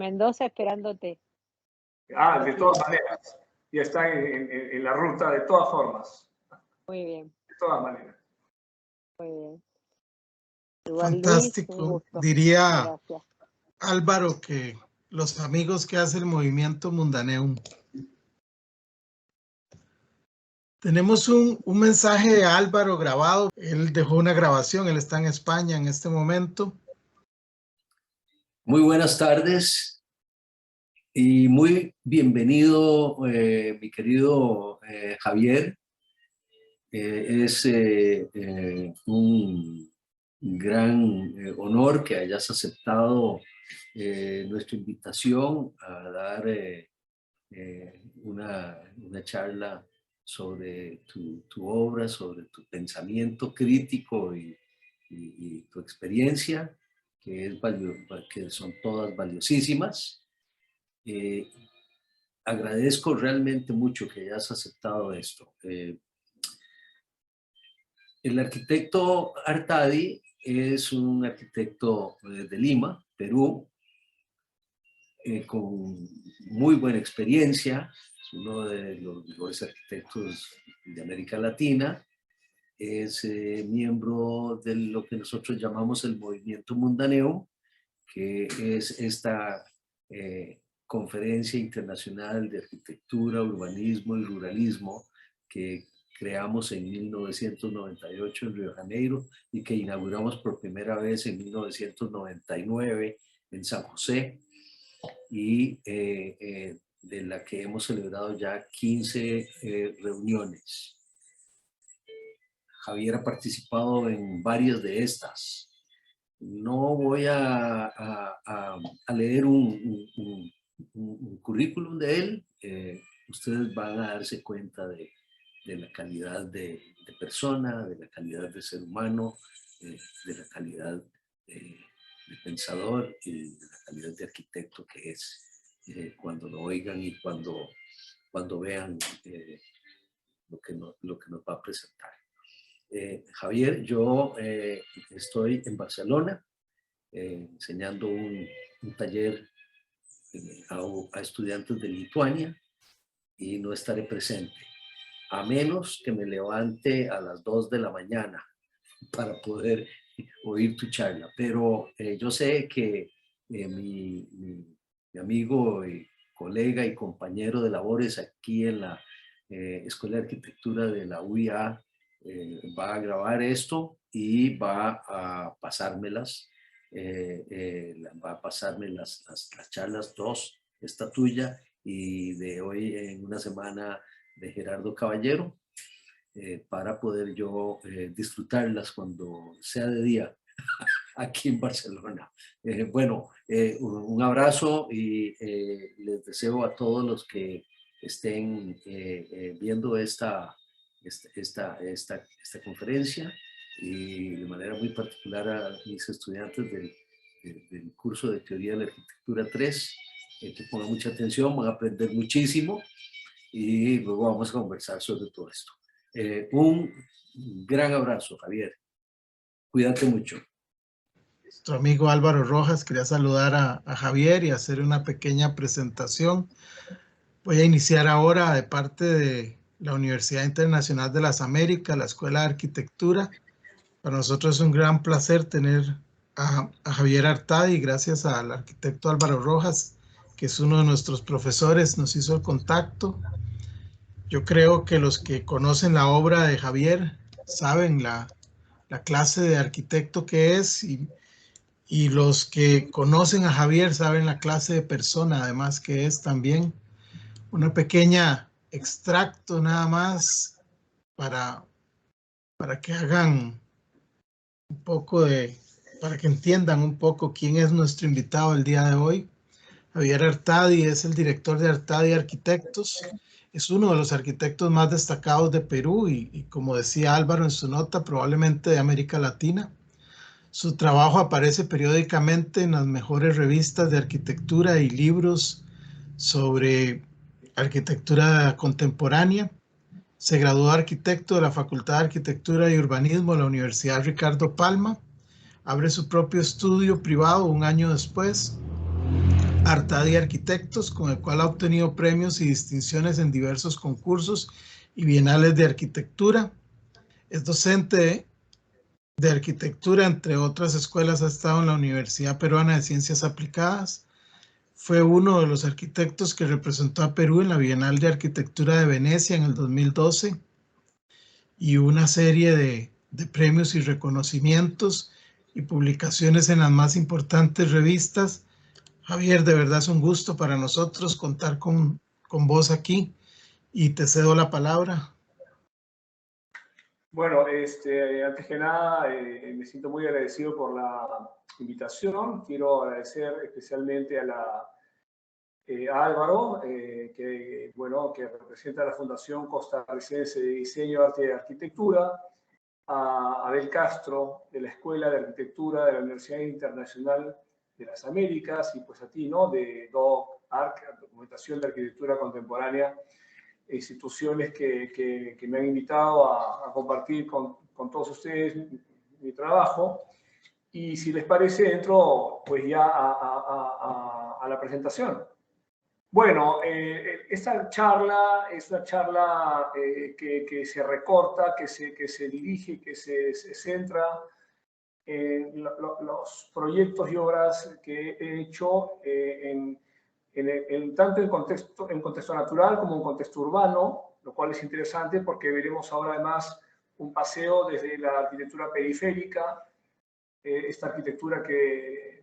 Mendoza esperándote. De todas maneras. Ya está en la ruta de todas formas. Muy bien. De todas maneras. Muy bien. Igual, Fantástico. Luis, un gusto. Diría Gracias. Álvaro que los amigos que hace el movimiento Mundaneum. Tenemos un mensaje de Álvaro grabado. Él dejó una grabación, él está en España en este momento. Muy buenas tardes y muy bienvenido, mi querido Javier. Es un gran honor que hayas aceptado nuestra invitación a dar una charla sobre tu obra, sobre tu pensamiento crítico y tu experiencia, que son todas valiosísimas. Agradezco realmente mucho que hayas aceptado esto. El arquitecto Artadi es un arquitecto de Lima, Perú, con muy buena experiencia. Es uno de los mejores arquitectos de América Latina. Es miembro de lo que nosotros llamamos el movimiento Mundaneum, que es esta conferencia internacional de arquitectura, urbanismo y ruralismo que creamos en 1998 en Río de Janeiro y que inauguramos por primera vez en 1999 en San José, y de la que hemos celebrado ya 15 reuniones. Javier ha participado en varias de estas. No voy a leer un currículum de él. Ustedes van a darse cuenta de la calidad de persona, de la calidad de ser humano, de la calidad de pensador y de la calidad de arquitecto que es, cuando lo oigan y cuando vean lo que nos va a presentar. Javier, yo estoy en Barcelona enseñando un taller a estudiantes de Lituania y no estaré presente, a menos que me levante a las 2 de la mañana para poder oír tu charla. Pero yo sé que mi amigo y colega y compañero de labores aquí en la Escuela de Arquitectura de la UIA va a grabar esto y va a pasármelas. Va a pasarme las charlas 2, esta tuya, y de hoy en una semana de Gerardo Caballero, para poder yo disfrutarlas cuando sea de día aquí en Barcelona. Bueno, un abrazo y les deseo a todos los que estén viendo esta conferencia, y de manera muy particular a mis estudiantes del curso de Teoría de la Arquitectura 3, que pongan mucha atención, van a aprender muchísimo y luego vamos a conversar sobre todo esto. Un gran abrazo, Javier. Cuídate mucho. Nuestro amigo Álvaro Rojas quería saludar a Javier y hacer una pequeña presentación. Voy a iniciar ahora de parte de la Universidad Internacional de las Américas, la Escuela de Arquitectura. Para nosotros es un gran placer tener a Javier Artadi, gracias al arquitecto Álvaro Rojas, que es uno de nuestros profesores, nos hizo el contacto. Yo creo que los que conocen la obra de Javier saben la clase de arquitecto que es, y los que conocen a Javier saben la clase de persona además que es también. Una pequeña extracto nada más para que hagan un poco para que entiendan un poco quién es nuestro invitado el día de hoy. Javier Artadi es el director de Artadi Arquitectos. Es uno de los arquitectos más destacados de Perú y como decía Álvaro en su nota, probablemente de América Latina. Su trabajo aparece periódicamente en las mejores revistas de arquitectura y libros sobre arquitectura contemporánea. Se graduó de arquitecto de la Facultad de Arquitectura y Urbanismo de la Universidad Ricardo Palma. Abre su propio estudio privado un año después. Artadi Arquitectos, con el cual ha obtenido premios y distinciones en diversos concursos y bienales de arquitectura. Es docente de arquitectura, entre otras escuelas ha estado en la Universidad Peruana de Ciencias Aplicadas. Fue uno de los arquitectos que representó a Perú en la Bienal de Arquitectura de Venecia en el 2012 y una serie de premios y reconocimientos y publicaciones en las más importantes revistas. Javier, de verdad es un gusto para nosotros contar con vos aquí y te cedo la palabra. Bueno, antes que nada, me siento muy agradecido por la invitación. Quiero agradecer especialmente a Álvaro, que representa la Fundación Costarricense de Diseño, Arte y Arquitectura, a Abel Castro, de la Escuela de Arquitectura de la Universidad Internacional de las Américas, y pues a ti, ¿no?, de DOC-ARC, Documentación de Arquitectura Contemporánea, instituciones que me han invitado a compartir con todos ustedes mi trabajo. Y si les parece, entro pues ya a la presentación. Bueno, esta charla es una charla que se recorta, que se dirige, que se centra en los proyectos y obras que he hecho tanto en contexto natural como en contexto urbano, lo cual es interesante porque veremos ahora además un paseo desde la arquitectura periférica, esta arquitectura que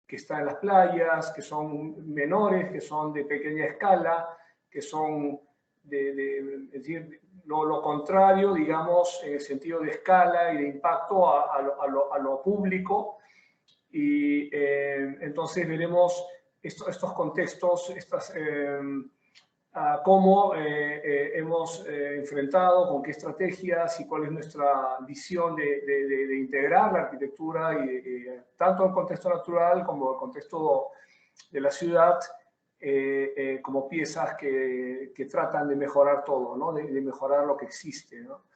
está en las playas, que son menores, que son de pequeña escala, que son es decir, lo contrario, digamos, en el sentido de escala y de impacto a lo público. Y entonces veremos estos contextos, cómo hemos enfrentado, con qué estrategias y cuál es nuestra visión de integrar la arquitectura, tanto en el contexto natural como en el contexto de la ciudad, como piezas que tratan de mejorar todo, ¿no?, de mejorar lo que existe, ¿no?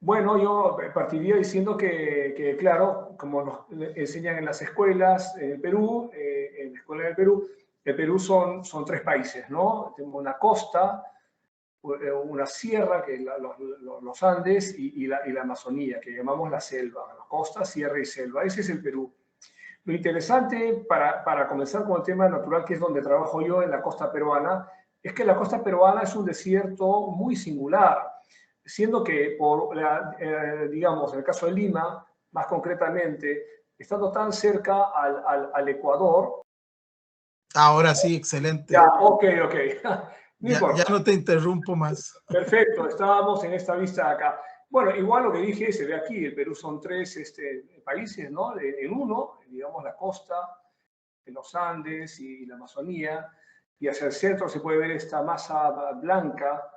Bueno, yo partiría diciendo que, claro, como nos enseñan en las escuelas en el Perú, en la escuela del Perú, el Perú son 3 países, ¿no? Tenemos una costa, una sierra, que es los Andes, y la Amazonía, que llamamos la selva, la costa, sierra y selva. Ese es el Perú. Lo interesante, para comenzar con el tema natural, que es donde trabajo yo en la costa peruana, es que la costa peruana es un desierto muy singular, siendo que, digamos, en el caso de Lima, más concretamente, estando tan cerca al Ecuador. Ahora sí, excelente. Ya, ok. No importa. Ya no te interrumpo más. Perfecto, estábamos en esta vista acá. Bueno, igual lo que dije se ve aquí, el Perú son 3 países, ¿no? En uno, digamos, la costa, de los Andes y la Amazonía, y hacia el centro se puede ver esta masa blanca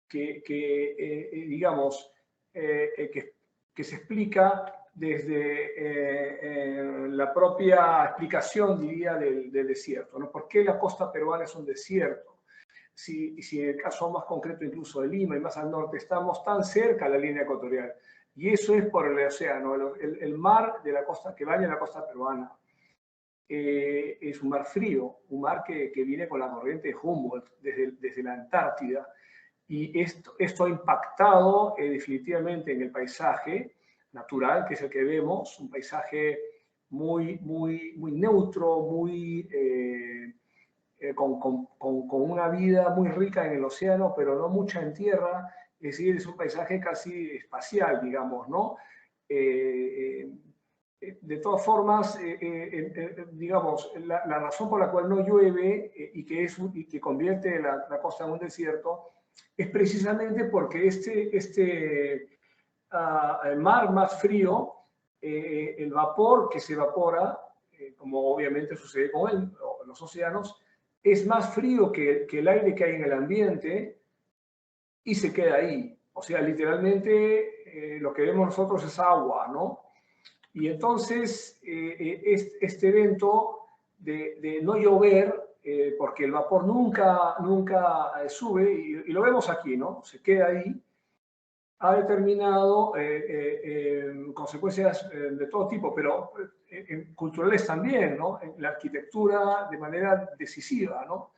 digamos, que se explica desde la propia explicación, diría, del desierto, ¿no? ¿Por qué la costa peruana es un desierto? Si en el caso más concreto incluso de Lima y más al norte estamos tan cerca a la línea ecuatorial, y eso es por el océano, el mar de la costa que baña la costa peruana. Es un mar frío, un mar que viene con la corriente de Humboldt desde la Antártida, y esto ha impactado definitivamente en el paisaje natural, que es el que vemos, un paisaje muy neutro, con una vida muy rica en el océano, pero no mucha en tierra. Es decir, es un paisaje casi espacial, digamos, ¿no? De todas formas, digamos, la razón por la cual no llueve y que convierte la costa en un desierto es precisamente porque el mar más frío, el vapor que se evapora, como obviamente sucede con los océanos, es más frío que el aire que hay en el ambiente y se queda ahí. O sea, literalmente lo que vemos nosotros es agua, ¿no? Y entonces este evento de no llover, porque el vapor nunca sube, y lo vemos aquí, ¿no? Se queda ahí. ha determinado consecuencias de todo tipo, pero culturales también, ¿no? En la arquitectura de manera decisiva, ¿no?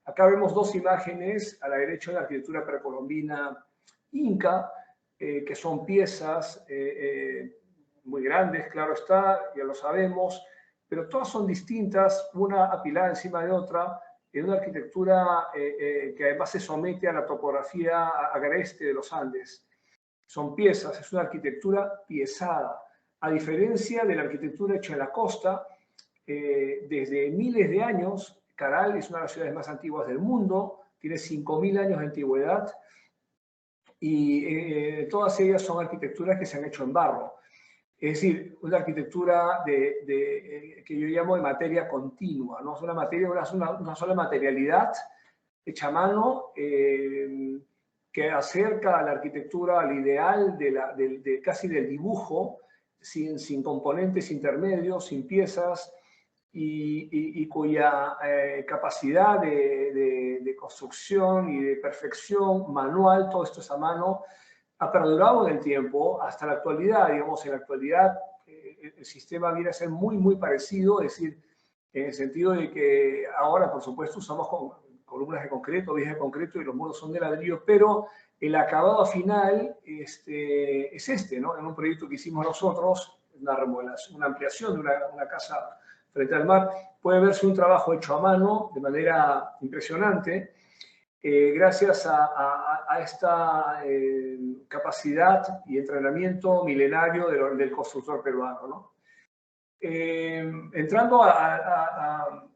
Acá vemos dos imágenes, a la derecha la arquitectura precolombina inca, que son piezas muy grandes, claro está, ya lo sabemos, pero todas son distintas, una apilada encima de otra, en una arquitectura que además se somete a la topografía agreste de los Andes. Son piezas, es una arquitectura piezada, a diferencia de la arquitectura hecha en la costa, desde miles de años. Caral es una de las ciudades más antiguas del mundo, tiene 5.000 años de antigüedad y todas ellas son arquitecturas que se han hecho en barro. Es decir, una arquitectura que yo llamo de materia continua, ¿no? Es una materia, una sola materialidad hecha a mano que acerca a la arquitectura al ideal casi del dibujo, sin componentes intermedios, sin piezas, y cuya capacidad de construcción y de perfección manual, todo esto es a mano, ha perdurado en el tiempo hasta la actualidad. Digamos, en la actualidad el sistema viene a ser muy, muy parecido, es decir, en el sentido de que ahora, por supuesto, usamos columnas de concreto, vigas de concreto y los muros son de ladrillo, pero el acabado final es ¿no? En un proyecto que hicimos nosotros, una remodelación, una ampliación de una casa frente al mar, puede verse un trabajo hecho a mano de manera impresionante, gracias a esta capacidad y entrenamiento milenario del constructor peruano, ¿no? Entrando a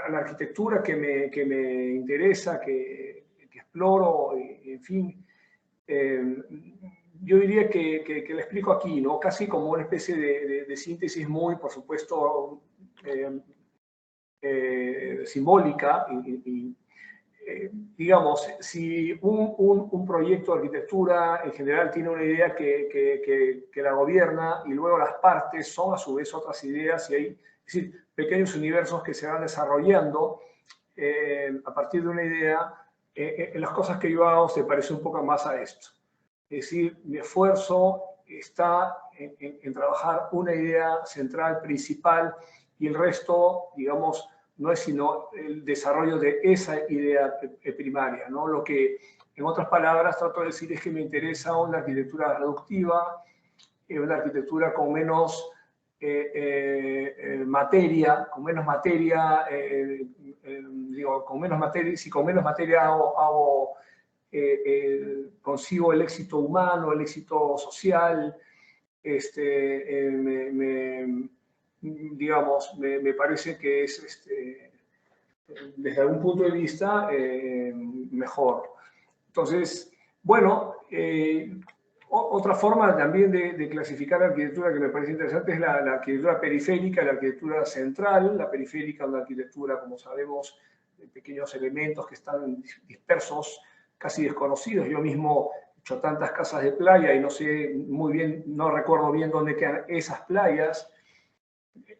la arquitectura que me interesa, que exploro, en fin, yo diría que le explico aquí, ¿no? Casi como una especie de síntesis muy, por supuesto, simbólica digamos, si un proyecto de arquitectura en general tiene una idea que la gobierna y luego las partes son a su vez otras ideas y hay, es decir, pequeños universos que se van desarrollando a partir de una idea, las cosas que yo hago se parecen un poco más a esto. Es decir, mi esfuerzo está en trabajar una idea central, principal, y el resto, digamos, no es sino el desarrollo de esa idea primaria, ¿no? Lo que, en otras palabras, trato de decir es que me interesa una arquitectura reductiva, una arquitectura con menos materia, digo, con menos materia, si con menos materia consigo el éxito humano, el éxito social, digamos, me parece que es, desde algún punto de vista, mejor. Entonces, bueno, otra forma también de clasificar la arquitectura que me parece interesante es la arquitectura periférica, la arquitectura central. La periférica es una arquitectura, como sabemos, de pequeños elementos que están dispersos, casi desconocidos. Yo mismo he hecho tantas casas de playa y no sé muy bien, no recuerdo bien dónde quedan esas playas,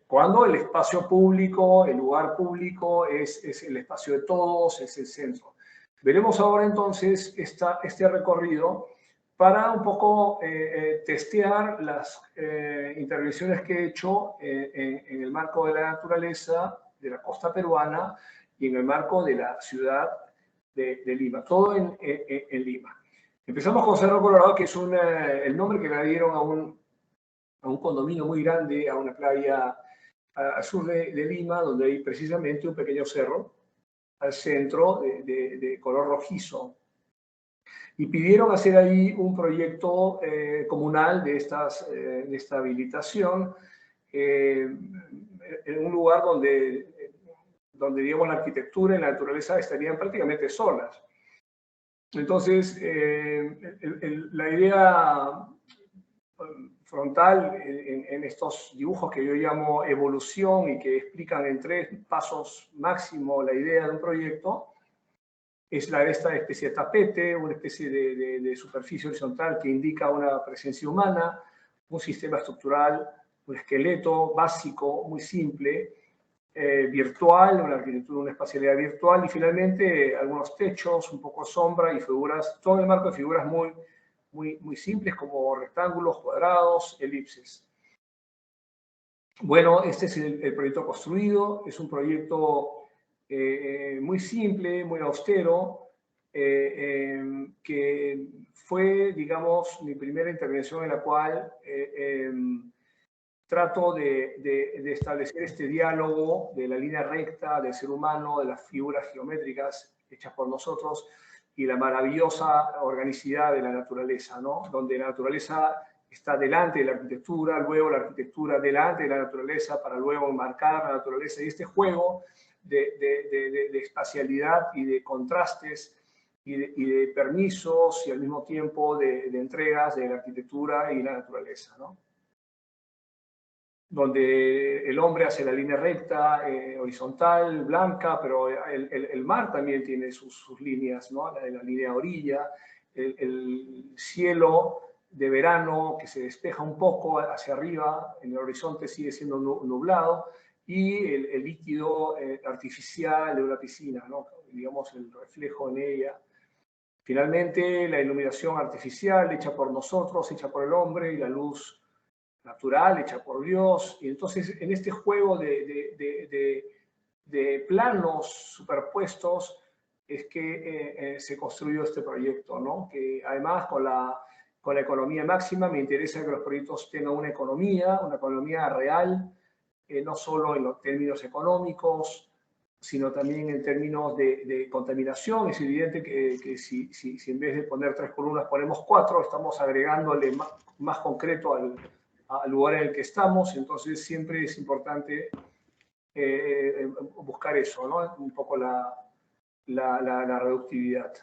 cuando el espacio público, el lugar público es el espacio de todos, es el centro. Veremos ahora entonces este recorrido para un poco testear las intervenciones que he hecho en el marco de la naturaleza, de la costa peruana y en el marco de la ciudad de Lima, todo en Lima. Empezamos con Cerro Colorado, que es el nombre que le dieron a un condominio muy grande, a una playa al sur de Lima, donde hay precisamente un pequeño cerro al centro de color rojizo. Y pidieron hacer ahí un proyecto comunal de esta habilitación, en un lugar donde, digamos, la arquitectura y la naturaleza estarían prácticamente solas. Entonces, la idea frontal en estos dibujos que yo llamo evolución y que explican en 3 pasos máximo la idea de un proyecto, es la de esta especie de tapete, una especie de superficie horizontal que indica una presencia humana, un sistema estructural, un esqueleto básico, muy simple, virtual, una arquitectura, una espacialidad virtual, y finalmente algunos techos, un poco de sombra y figuras, todo el marco de figuras muy, muy simples como rectángulos, cuadrados, elipses. Bueno, este es el proyecto construido, es un proyecto muy simple, muy austero, que fue, digamos, mi primera intervención en la cual trato de establecer este diálogo de la línea recta del ser humano, de las figuras geométricas hechas por nosotros y la maravillosa organicidad de la naturaleza, ¿no? Donde la naturaleza está delante de la arquitectura, luego la arquitectura delante de la naturaleza para luego enmarcar la naturaleza. Y este juego de espacialidad y de contrastes y de permisos y al mismo tiempo de entregas de la arquitectura y la naturaleza, ¿no? Donde el hombre hace la línea recta, horizontal, blanca, pero el mar también tiene sus líneas, ¿no? La línea orilla, el cielo de verano que se despeja un poco hacia arriba, en el horizonte sigue siendo nublado, y el líquido artificial de una piscina, ¿no? Digamos, el reflejo en ella. Finalmente, la iluminación artificial hecha por nosotros, hecha por el hombre, y la luz natural, hecha por Dios. Y entonces, en este juego de planos superpuestos es que se construyó este proyecto, ¿no? Que además con la economía máxima me interesa que los proyectos tengan una economía real, no solo en los términos económicos, sino también en términos de contaminación. Es evidente que si en vez de poner 3 columnas ponemos 4, estamos agregándole más concreto al lugar en el que estamos, entonces siempre es importante buscar eso, ¿no? Un poco la reductividad.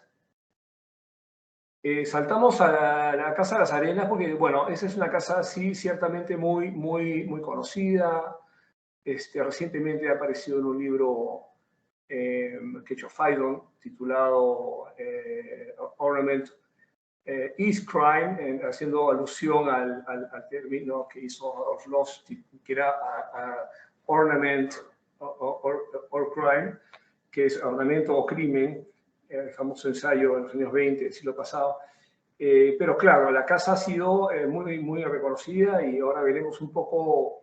Saltamos a la Casa de las Arenas, porque, bueno, esa es una casa, sí, ciertamente muy conocida. Recientemente ha aparecido en un libro que ha hecho Faidon, titulado Ornament is Crime, haciendo alusión al término que hizo Orlovsky, que era Ornament or Crime, que es ornamento o crimen, el famoso ensayo en los años 20 del siglo pasado. Pero claro, la casa ha sido muy reconocida, y ahora veremos un poco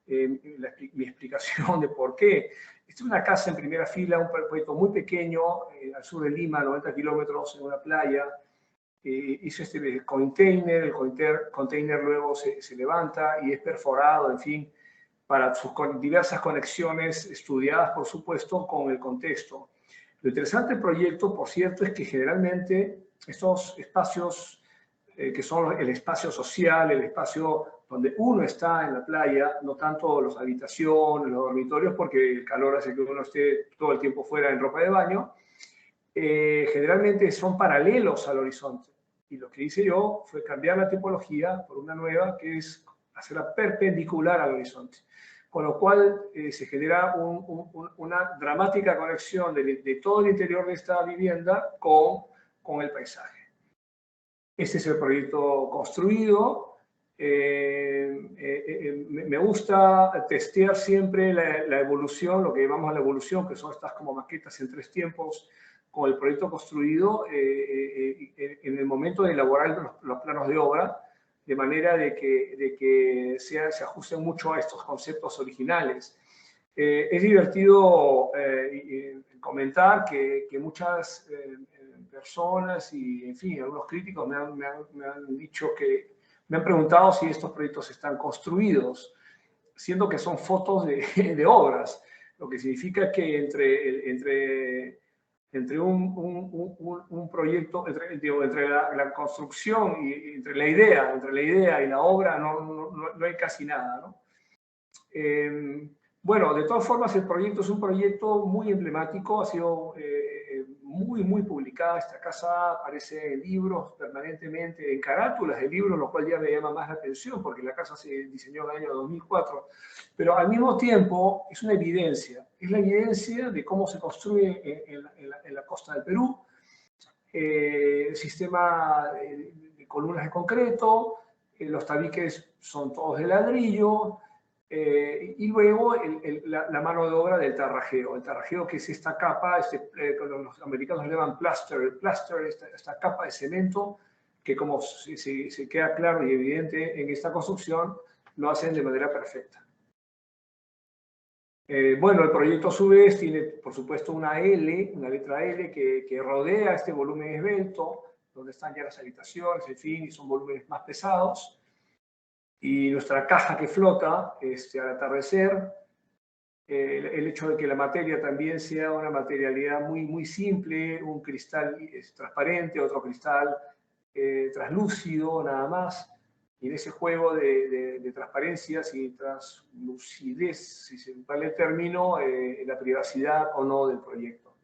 mi explicación de por qué. Esta es una casa en primera fila, un proyecto muy pequeño, al sur de Lima, 90 kilómetros, en una playa. Hizo este container, el container luego se levanta y es perforado, en fin, para sus diversas conexiones estudiadas, por supuesto, con el contexto. Lo interesante del proyecto, por cierto, es que generalmente estos espacios que son el espacio social, el espacio donde uno está en la playa, no tanto las habitaciones, los dormitorios, porque el calor hace que uno esté todo el tiempo fuera en ropa de baño, generalmente son paralelos al horizonte. Y lo que hice yo fue cambiar la tipología por una nueva, que es hacerla perpendicular al horizonte. Con lo cual se genera una dramática conexión de todo el interior de esta vivienda con el paisaje. Este es el proyecto construido. Me gusta testear siempre la evolución, lo que llamamos la evolución, que son estas como maquetas en 3 tiempos, con el proyecto construido en el momento de elaborar los planos de obra, de manera de que se ajusten mucho a estos conceptos originales. Es divertido comentar que muchas personas y, en fin, algunos críticos me han dicho me han preguntado si estos proyectos están construidos, siendo que son fotos de obras, lo que significa que entre un proyecto, entre la construcción y entre la idea y la obra no hay casi nada, ¿no? Bueno, de todas formas, el proyecto es un proyecto muy emblemático, ha sido muy publicada. Esta casa aparece en libros permanentemente, en carátulas de libros, lo cual ya me llama más la atención, porque la casa se diseñó en el año 2004, pero al mismo tiempo es una evidencia, es la evidencia de cómo se construye en la costa del Perú, el sistema de columnas de concreto, los tabiques son todos de ladrillo, y luego la mano de obra del tarrajeo. El tarrajeo, que es esta capa, los americanos le llaman plaster. El plaster, esta capa de cemento que como se queda claro y evidente en esta construcción, lo hacen de manera perfecta. Bueno, el proyecto a su vez tiene, por supuesto, una L, una letra L que rodea este volumen esbelto, donde están ya las habitaciones, en fin, y son volúmenes más pesados. Y nuestra caja que flota al atardecer, el hecho de que la materia también sea una materialidad muy, muy simple, un cristal transparente, otro cristal translúcido, nada más. Y en ese juego de transparencias y translucidez, si se vale el término, la privacidad o no del proyecto.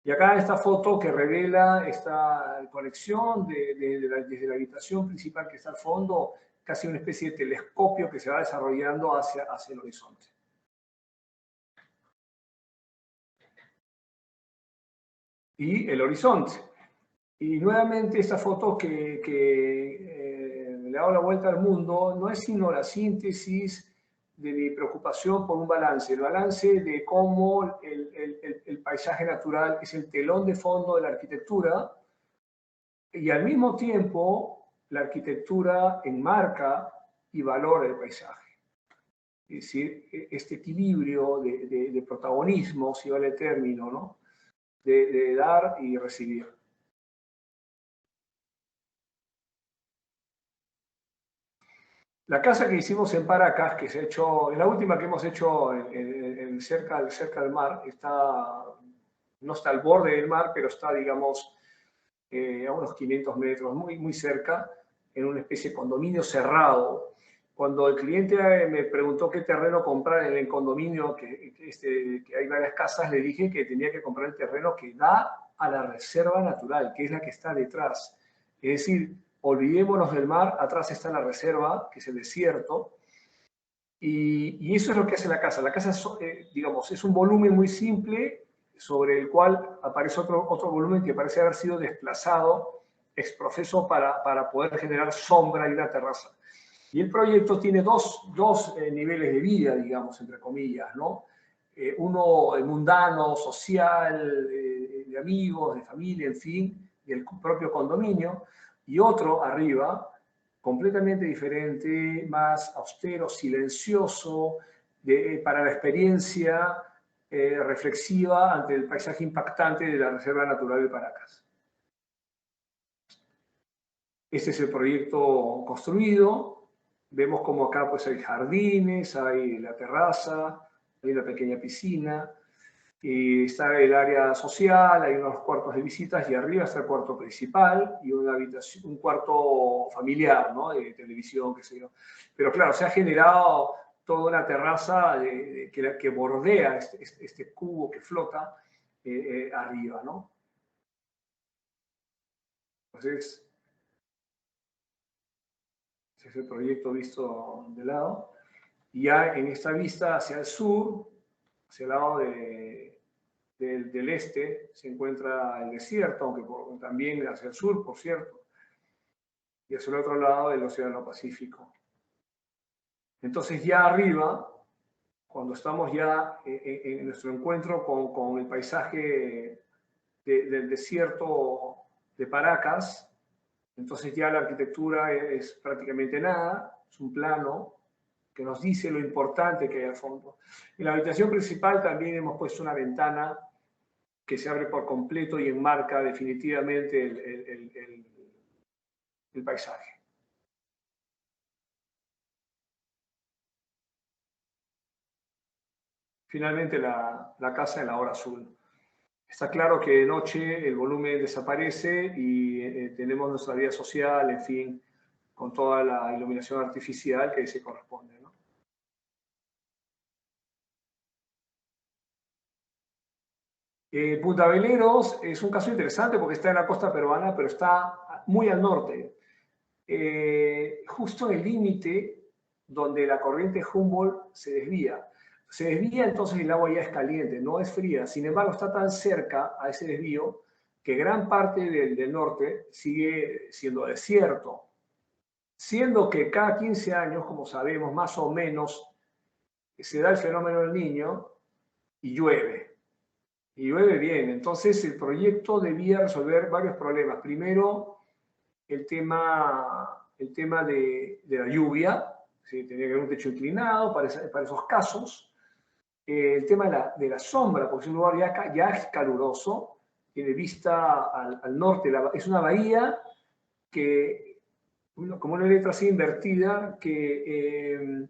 Y acá esta foto que revela esta conexión desde la habitación principal que está al fondo, casi una especie de telescopio que se va desarrollando hacia el horizonte. Y el horizonte. Y nuevamente esta foto que le ha dado la vuelta al mundo no es sino la síntesis de mi preocupación por un balance, el balance de cómo el paisaje natural es el telón de fondo de la arquitectura y al mismo tiempo la arquitectura enmarca y valora el paisaje. Es decir, este equilibrio de protagonismo, si vale el término, ¿no? de dar y recibir. La casa que hicimos en Paracas, que se ha hecho, es la última que hemos hecho cerca del mar, no está al borde del mar, pero está, digamos, a unos 500 metros, muy, muy cerca, en una especie de condominio cerrado. Cuando el cliente me preguntó qué terreno comprar en el condominio, que hay varias casas, le dije que tenía que comprar el terreno que da a la reserva natural, que es la que está detrás. Es decir, olvidémonos del mar, atrás está la reserva, que es el desierto, y eso es lo que hace la casa. La casa, digamos, es un volumen muy simple sobre el cual aparece otro volumen que parece haber sido desplazado ex profeso para poder generar sombra y una terraza. Y el proyecto tiene dos niveles de vida, digamos, entre comillas, ¿no? Uno mundano, social, de amigos, de familia, en fin, del propio condominio, y otro arriba, completamente diferente, más austero, silencioso, para la experiencia reflexiva ante el paisaje impactante de la Reserva Natural de Paracas. Este es el proyecto construido. Vemos como acá pues hay jardines, hay la terraza, hay una pequeña piscina, y está el área social, hay unos cuartos de visitas y arriba está el cuarto principal y una habitación, un cuarto familiar, ¿no? De televisión, qué sé yo. Pero claro, se ha generado toda una terraza que bordea este cubo que flota arriba, ¿no? Entonces, ese es el proyecto visto de lado. Y ya en esta vista hacia el sur, hacia el lado del este, se encuentra el desierto, aunque también hacia el sur, por cierto, y hacia el otro lado del Océano Pacífico. Entonces ya arriba, cuando estamos ya en nuestro encuentro con el paisaje del desierto de Paracas, entonces ya la arquitectura es prácticamente nada, es un plano que nos dice lo importante que hay al fondo. En la habitación principal también hemos puesto una ventana que se abre por completo y enmarca definitivamente el paisaje. Finalmente la casa en la hora azul. Está claro que de noche el volumen desaparece y tenemos nuestra vida social, en fin, con toda la iluminación artificial que se corresponde, ¿no? Punta Veleros es un caso interesante porque está en la costa peruana, pero está muy al norte. Justo en el límite donde la corriente Humboldt se desvía. Se desvía, entonces el agua ya es caliente, no es fría. Sin embargo, está tan cerca a ese desvío que gran parte del norte sigue siendo desierto. Siendo que cada 15 años, como sabemos, más o menos, se da el fenómeno del Niño y llueve. Y llueve bien. Entonces, el proyecto debía resolver varios problemas. Primero, el tema de la lluvia, ¿sí? Tenía que haber un techo inclinado para esos casos. El tema de la sombra, porque es un lugar ya es caluroso, tiene vista al norte, es una bahía que, como una letra C invertida, que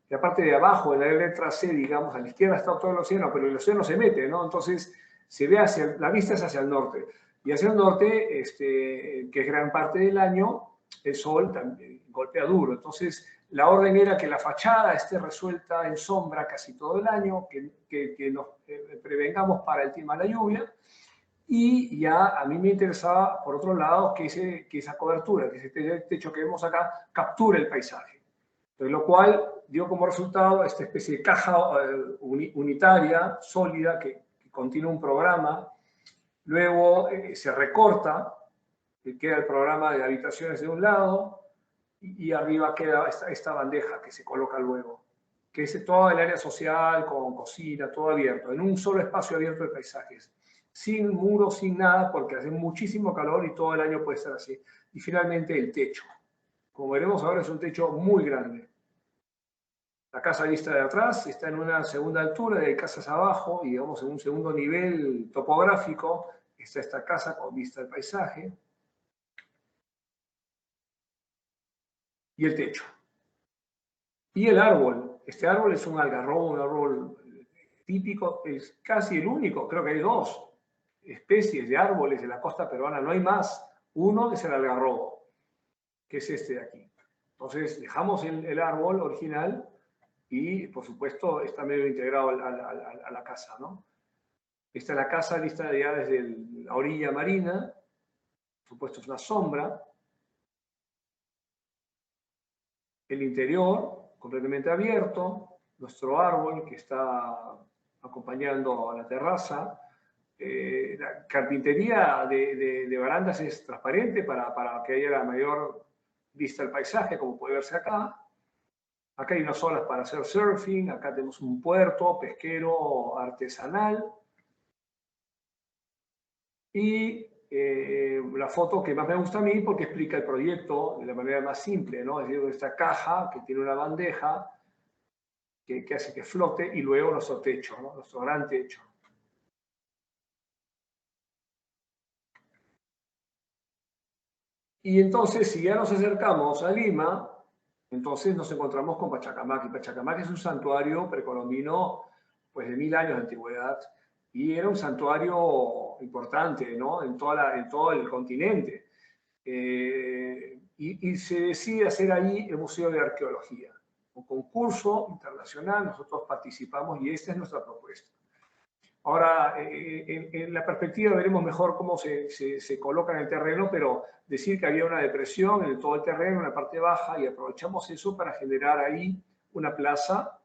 la parte de abajo de la letra C, digamos, a la izquierda está todo el océano, pero el océano se mete, ¿no? Entonces, se ve la vista es hacia el norte. Y hacia el norte, que es gran parte del año, el sol también golpea duro. Entonces, la orden era que la fachada esté resuelta en sombra casi todo el año, que nos prevengamos para el tema de la lluvia. Y ya a mí me interesaba, por otro lado, que esa cobertura, que ese techo que vemos acá, capture el paisaje. Entonces, lo cual dio como resultado esta especie de caja unitaria, sólida, que contiene un programa. Luego se recorta, queda el programa de habitaciones de un lado, y arriba queda esta bandeja que se coloca luego, que es toda el área social, con cocina, todo abierto, en un solo espacio abierto de paisajes, sin muros, sin nada, porque hace muchísimo calor y todo el año puede estar así. Y finalmente el techo. Como veremos ahora, es un techo muy grande. La casa vista de atrás está en una segunda altura, hay casas abajo, y digamos en un segundo nivel topográfico está esta casa con vista al paisaje. Y el techo. Y el árbol. Este árbol es un algarrobo, un árbol típico, es casi el único, creo que hay 2 especies de árboles de la costa peruana, no hay más. Uno es el algarrobo, que es este de aquí. Entonces dejamos el árbol original y, por supuesto, está medio integrado a la casa, ¿no? Esta es la casa vista ya desde la orilla marina, por supuesto es una sombra. El interior, completamente abierto, nuestro árbol que está acompañando a la terraza. La carpintería de barandas es transparente para que haya la mayor vista al paisaje, como puede verse acá. Acá hay unas olas para hacer surfing, acá tenemos un puerto pesquero artesanal. Y la foto que más me gusta a mí porque explica el proyecto de la manera más simple, ¿no? Es decir, esta caja que tiene una bandeja que hace que flote y luego nuestro techo, ¿no? Nuestro gran techo. Y entonces, si ya nos acercamos a Lima, entonces nos encontramos con Pachacamac. Y Pachacamac es un santuario precolombino pues, de 1000 años de antigüedad y era un santuario importante, ¿no? en todo el continente. Y se decide hacer ahí el Museo de Arqueología. Un concurso internacional, nosotros participamos y esta es nuestra propuesta. Ahora, en la perspectiva veremos mejor cómo se coloca en el terreno, pero decir que había una depresión en todo el terreno, en la parte baja, y aprovechamos eso para generar ahí una plaza.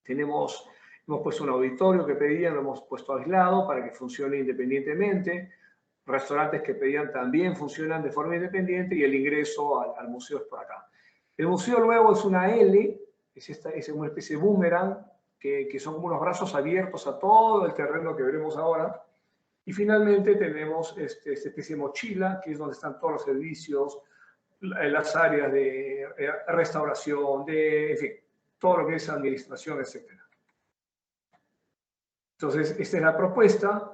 Hemos puesto un auditorio que pedían, lo hemos puesto aislado para que funcione independientemente. Restaurantes que pedían también funcionan de forma independiente y el ingreso al museo es por acá. El museo luego es una L, es una especie de boomerang, que son como unos brazos abiertos a todo el terreno que veremos ahora. Y finalmente tenemos esta especie de mochila, que es donde están todos los servicios, las áreas de restauración, en fin, todo lo que es administración, etc. Entonces, esta es la propuesta.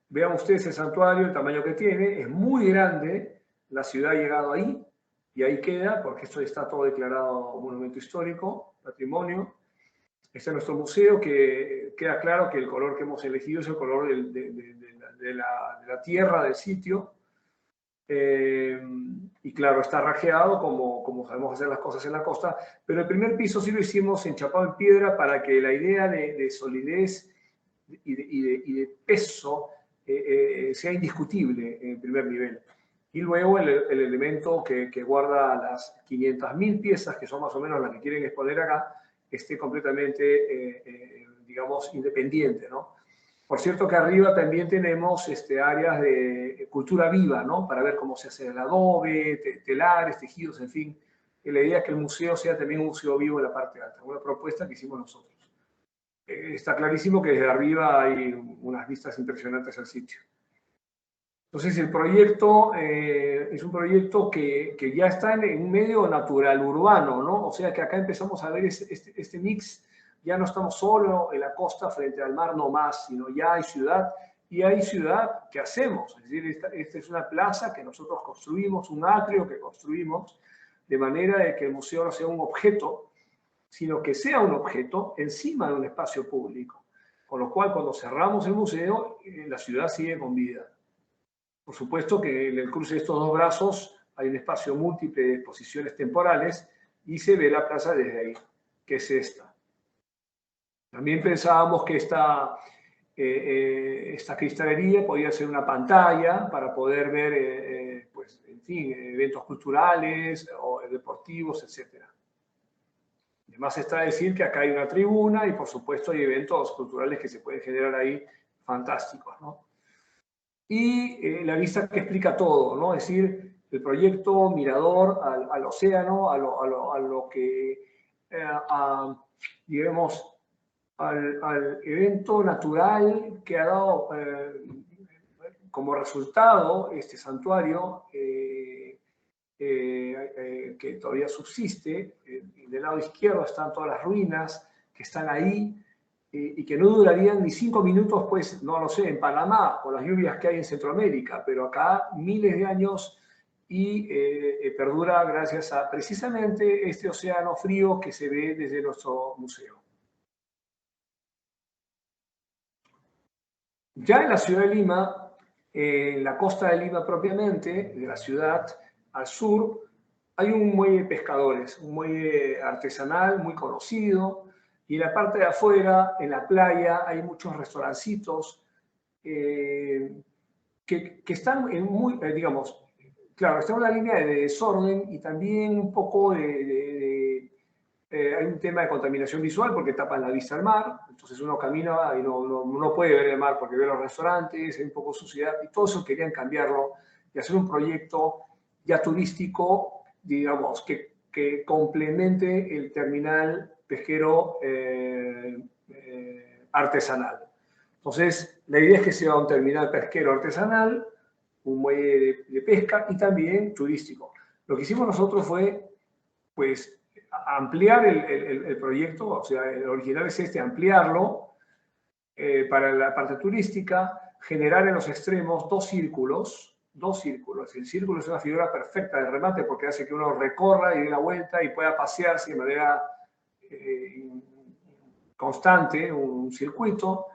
Vean ustedes el santuario, el tamaño que tiene, es muy grande, la ciudad ha llegado ahí, y ahí queda, porque esto está todo declarado monumento histórico, patrimonio. Este es nuestro museo, que queda claro que el color que hemos elegido es el color de la tierra del sitio. Y claro, está rajeado como sabemos hacer las cosas en la costa, pero el primer piso sí lo hicimos enchapado en piedra para que la idea de solidez y de peso sea indiscutible en el primer nivel. Y luego el elemento que guarda las 500.000 piezas, que son más o menos las que quieren exponer acá, esté completamente, digamos, independiente, ¿no? Por cierto que arriba también tenemos áreas de cultura viva, ¿no? Para ver cómo se hace el adobe, telares, tejidos, en fin. Y la idea es que el museo sea también un museo vivo en la parte alta, una propuesta que hicimos nosotros. Está clarísimo que desde arriba hay unas vistas impresionantes al sitio. Entonces el proyecto es un proyecto que ya está en un medio natural urbano, ¿no? O sea que acá empezamos a ver este mix. Ya no estamos solo en la costa frente al mar, no más, sino ya hay ciudad. Y hay ciudad que hacemos. Es decir, esta es una plaza que nosotros construimos, un atrio que construimos, de manera de que el museo no sea un objeto, sino que sea un objeto encima de un espacio público. Con lo cual, cuando cerramos el museo, la ciudad sigue con vida. Por supuesto que en el cruce de estos dos brazos hay un espacio múltiple de exposiciones temporales y se ve la plaza desde ahí, que es esta. También pensábamos que esta cristalería podía ser una pantalla para poder ver, pues, en fin, eventos culturales o deportivos, etc. Además está decir que acá hay una tribuna y por supuesto hay eventos culturales que se pueden generar ahí fantásticos, ¿no? Y la vista que explica todo, ¿no? Es decir, el proyecto mirador al océano, a lo que, digamos, al evento natural que ha dado como resultado este santuario que todavía subsiste. Del lado izquierdo están todas las ruinas que están ahí y que no durarían ni 5 minutos, pues, no lo sé, en Panamá, con las lluvias que hay en Centroamérica, pero acá miles de años y perdura gracias a precisamente este océano frío que se ve desde nuestro museo. Ya en la ciudad de Lima, en la costa de Lima propiamente, de la ciudad, al sur, hay un muelle de pescadores, un muelle artesanal muy conocido, y en la parte de afuera, en la playa, hay muchos restaurancitos que están en muy, digamos, claro, está en una línea de desorden y también un poco hay un tema de contaminación visual porque tapan la vista al mar, entonces uno camina y no puede ver el mar porque ve los restaurantes, hay un poco de suciedad, y todo eso querían cambiarlo y hacer un proyecto ya turístico, digamos, que complemente el terminal pesquero artesanal. Entonces, la idea es que sea un terminal pesquero artesanal, un muelle de pesca y también turístico. Lo que hicimos nosotros fue, pues, ampliar el proyecto, o sea, el original es este, ampliarlo para la parte turística, generar en los extremos dos círculos. El círculo es una figura perfecta de remate porque hace que uno recorra y dé la vuelta y pueda pasearse de manera constante, un circuito.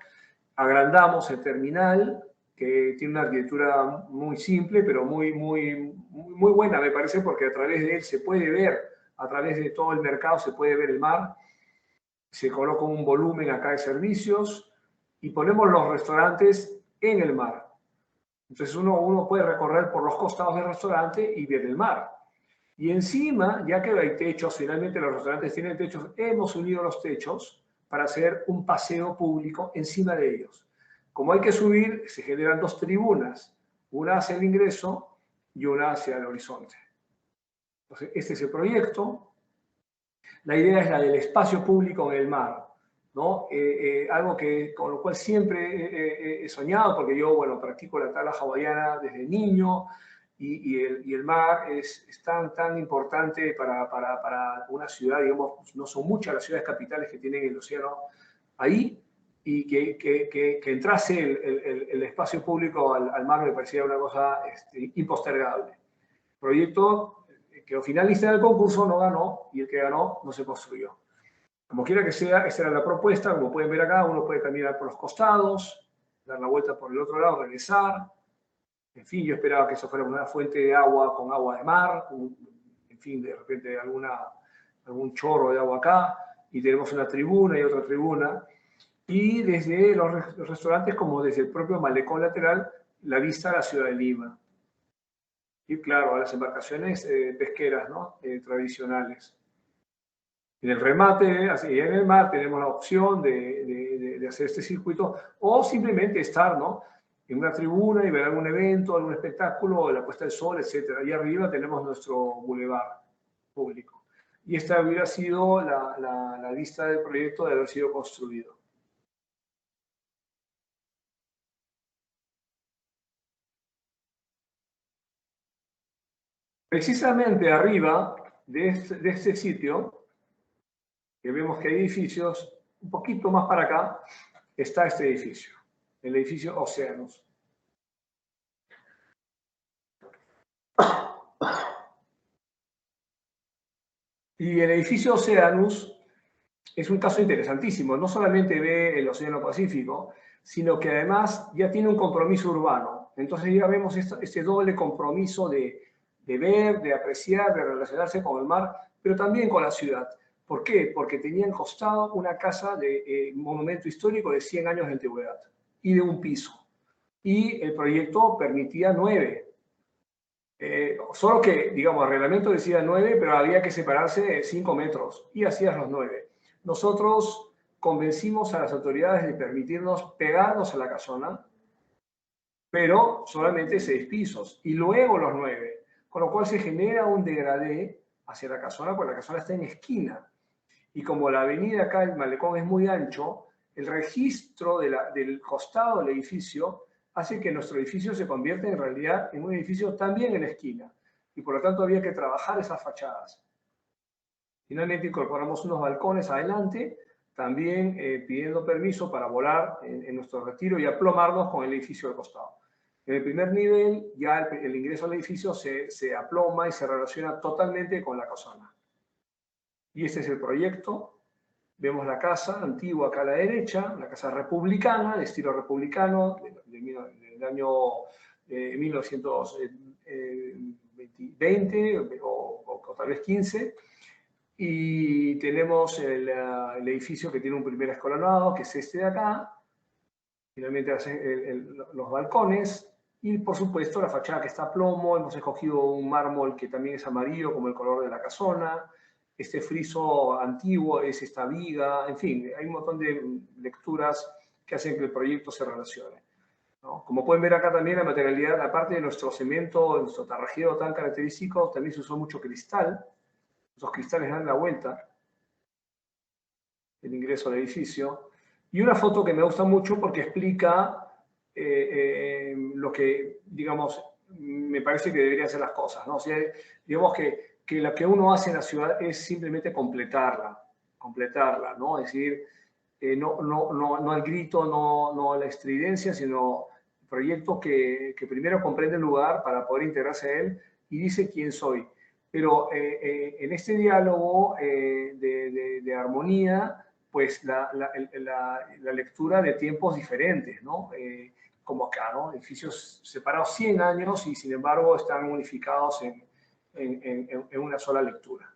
Agrandamos el terminal, que tiene una arquitectura muy simple, pero muy buena, me parece, porque a través de él se puede ver, a través de todo el mercado se puede ver el mar. Se coloca un volumen acá de servicios y ponemos los restaurantes en el mar. Entonces uno puede recorrer por los costados del restaurante y ver el mar. Y encima, ya que hay techos, finalmente los restaurantes tienen techos, hemos unido los techos para hacer un paseo público encima de ellos. Como hay que subir, se generan dos tribunas, una hacia el ingreso y una hacia el horizonte. Entonces, este es el proyecto. La idea es la del espacio público en el mar, ¿no? Algo con lo cual siempre he soñado, porque yo, bueno, practico la tabla hawaiana desde niño, y el mar es tan importante para una ciudad, digamos, no son muchas las ciudades capitales que tienen el océano ahí, y que entrase el espacio público al mar me parecía una cosa impostergable. Proyecto que al finalista del concurso no ganó, y el que ganó no se construyó. Como quiera que sea, esa era la propuesta. Como pueden ver acá, uno puede caminar por los costados, dar la vuelta por el otro lado, regresar. En fin, yo esperaba que eso fuera una fuente de agua con agua de mar, en fin, de repente algún chorro de agua acá, y tenemos una tribuna y otra tribuna, y desde los restaurantes como desde el propio malecón lateral, la vista a la ciudad de Lima. Y claro, a las embarcaciones pesqueras, ¿no? Tradicionales. En el remate, así en el mar, tenemos la opción de hacer este circuito o simplemente estar, ¿no?, en una tribuna y ver algún evento, algún espectáculo, la puesta del sol, etc. Y arriba tenemos nuestro bulevar público. Y esta hubiera sido la vista del proyecto de haber sido construido. Precisamente arriba de este sitio, que vemos que hay edificios, un poquito más para acá, está este edificio, el edificio Oceanus. Y el edificio Oceanus es un caso interesantísimo. No solamente ve el Océano Pacífico, sino que además ya tiene un compromiso urbano. Entonces ya vemos este doble compromiso de ver, de apreciar, de relacionarse con el mar, pero también con la ciudad. ¿Por qué? Porque tenía al costado una casa de monumento histórico de 100 años de antigüedad y de un piso. Y el proyecto permitía 9. Solo que, digamos, el reglamento decía 9, pero había que separarse 5 metros y hacías los 9. Nosotros convencimos a las autoridades de permitirnos pegarnos a la casona, pero solamente 6 pisos y luego los 9, con lo cual se genera un degradé hacia la casona, porque la casona está en esquina. Y como la avenida acá, el malecón, es muy ancho, el registro del costado del edificio hace que nuestro edificio se convierta en realidad en un edificio también en esquina. Y por lo tanto había que trabajar esas fachadas. Finalmente incorporamos unos balcones adelante, también pidiendo permiso para volar en nuestro retiro y aplomarnos con el edificio del costado. En el primer nivel, ya el ingreso al edificio se aploma y se relaciona totalmente con la casona. Y este es el proyecto. Vemos la casa antigua acá a la derecha, la casa republicana, de estilo republicano, del año 1920 o tal vez 15. Y tenemos el edificio que tiene un primer escalonado, que es este de acá. Finalmente los balcones. Y por supuesto la fachada que está a plomo. Hemos escogido un mármol que también es amarillo, como el color de la casona. Este friso antiguo es esta viga. En fin, hay un montón de lecturas que hacen que el proyecto se relacione, ¿no? Como pueden ver acá también la materialidad, aparte de nuestro cemento, de nuestro tarrajero tan característico, también se usó mucho cristal. Esos cristales dan la vuelta, el ingreso al edificio. Y una foto que me gusta mucho porque explica lo que, digamos, me parece que deberían ser las cosas, ¿no? O sea, digamos que lo que uno hace en la ciudad es simplemente completarla, ¿no? Es decir, no al grito, no a la estridencia, sino proyectos que primero comprende el lugar para poder integrarse a él y dice quién soy. Pero en este diálogo de armonía, pues la lectura de tiempos diferentes, ¿no? Como acá, ¿no? Edificios separados 100 años y sin embargo están unificados en una sola lectura.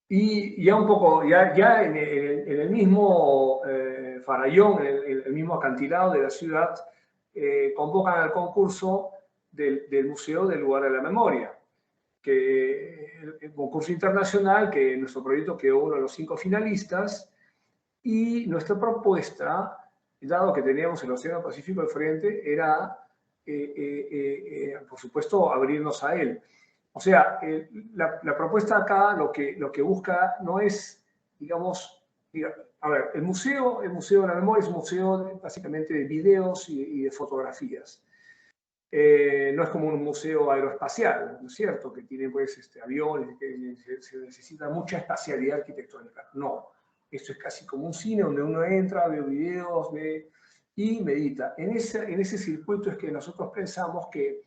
Y ya un poco, ya en el mismo farallón, en el mismo acantilado de la ciudad, convocan al concurso del Museo del Lugar de la Memoria, que el concurso internacional, que nuestro proyecto quedó uno de los 5 finalistas, y nuestra propuesta, dado que teníamos el Océano Pacífico al frente, era, por supuesto, abrirnos a él. O sea, la propuesta acá lo que busca no es, digamos, a ver, el Museo de la Memoria es un museo básicamente de videos y de fotografías. No es como un museo aeroespacial, ¿no es cierto? Que tiene pues aviones, que se necesita mucha espacialidad arquitectónica. No, esto es casi como un cine donde uno entra, ve videos, ve y medita. En ese circuito es que nosotros pensamos que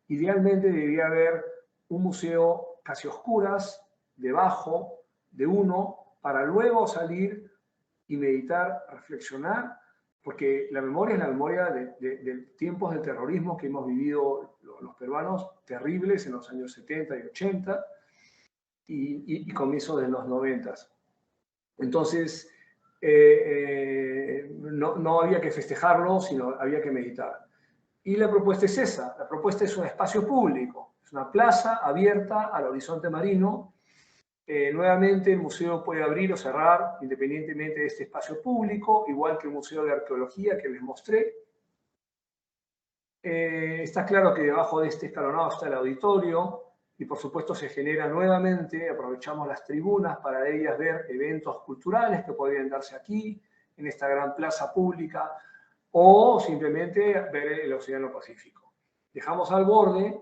idealmente debería haber un museo casi oscuras, debajo de uno, para luego salir y meditar, reflexionar, porque la memoria es la memoria de tiempos de terrorismo que hemos vivido los peruanos, terribles en los años 70 y 80 y comienzos de los 90. Entonces, no había que festejarlo, sino había que meditar. Y la propuesta es esa, la propuesta es un espacio público, es una plaza abierta al horizonte marino. Nuevamente el museo puede abrir o cerrar independientemente de este espacio público, igual que el Museo de Arqueología que les mostré. Está claro que debajo de este escalonado está el auditorio y por supuesto se genera nuevamente, aprovechamos las tribunas para de ellas ver eventos culturales que podrían darse aquí, en esta gran plaza pública, o simplemente ver el Océano Pacífico. Dejamos al borde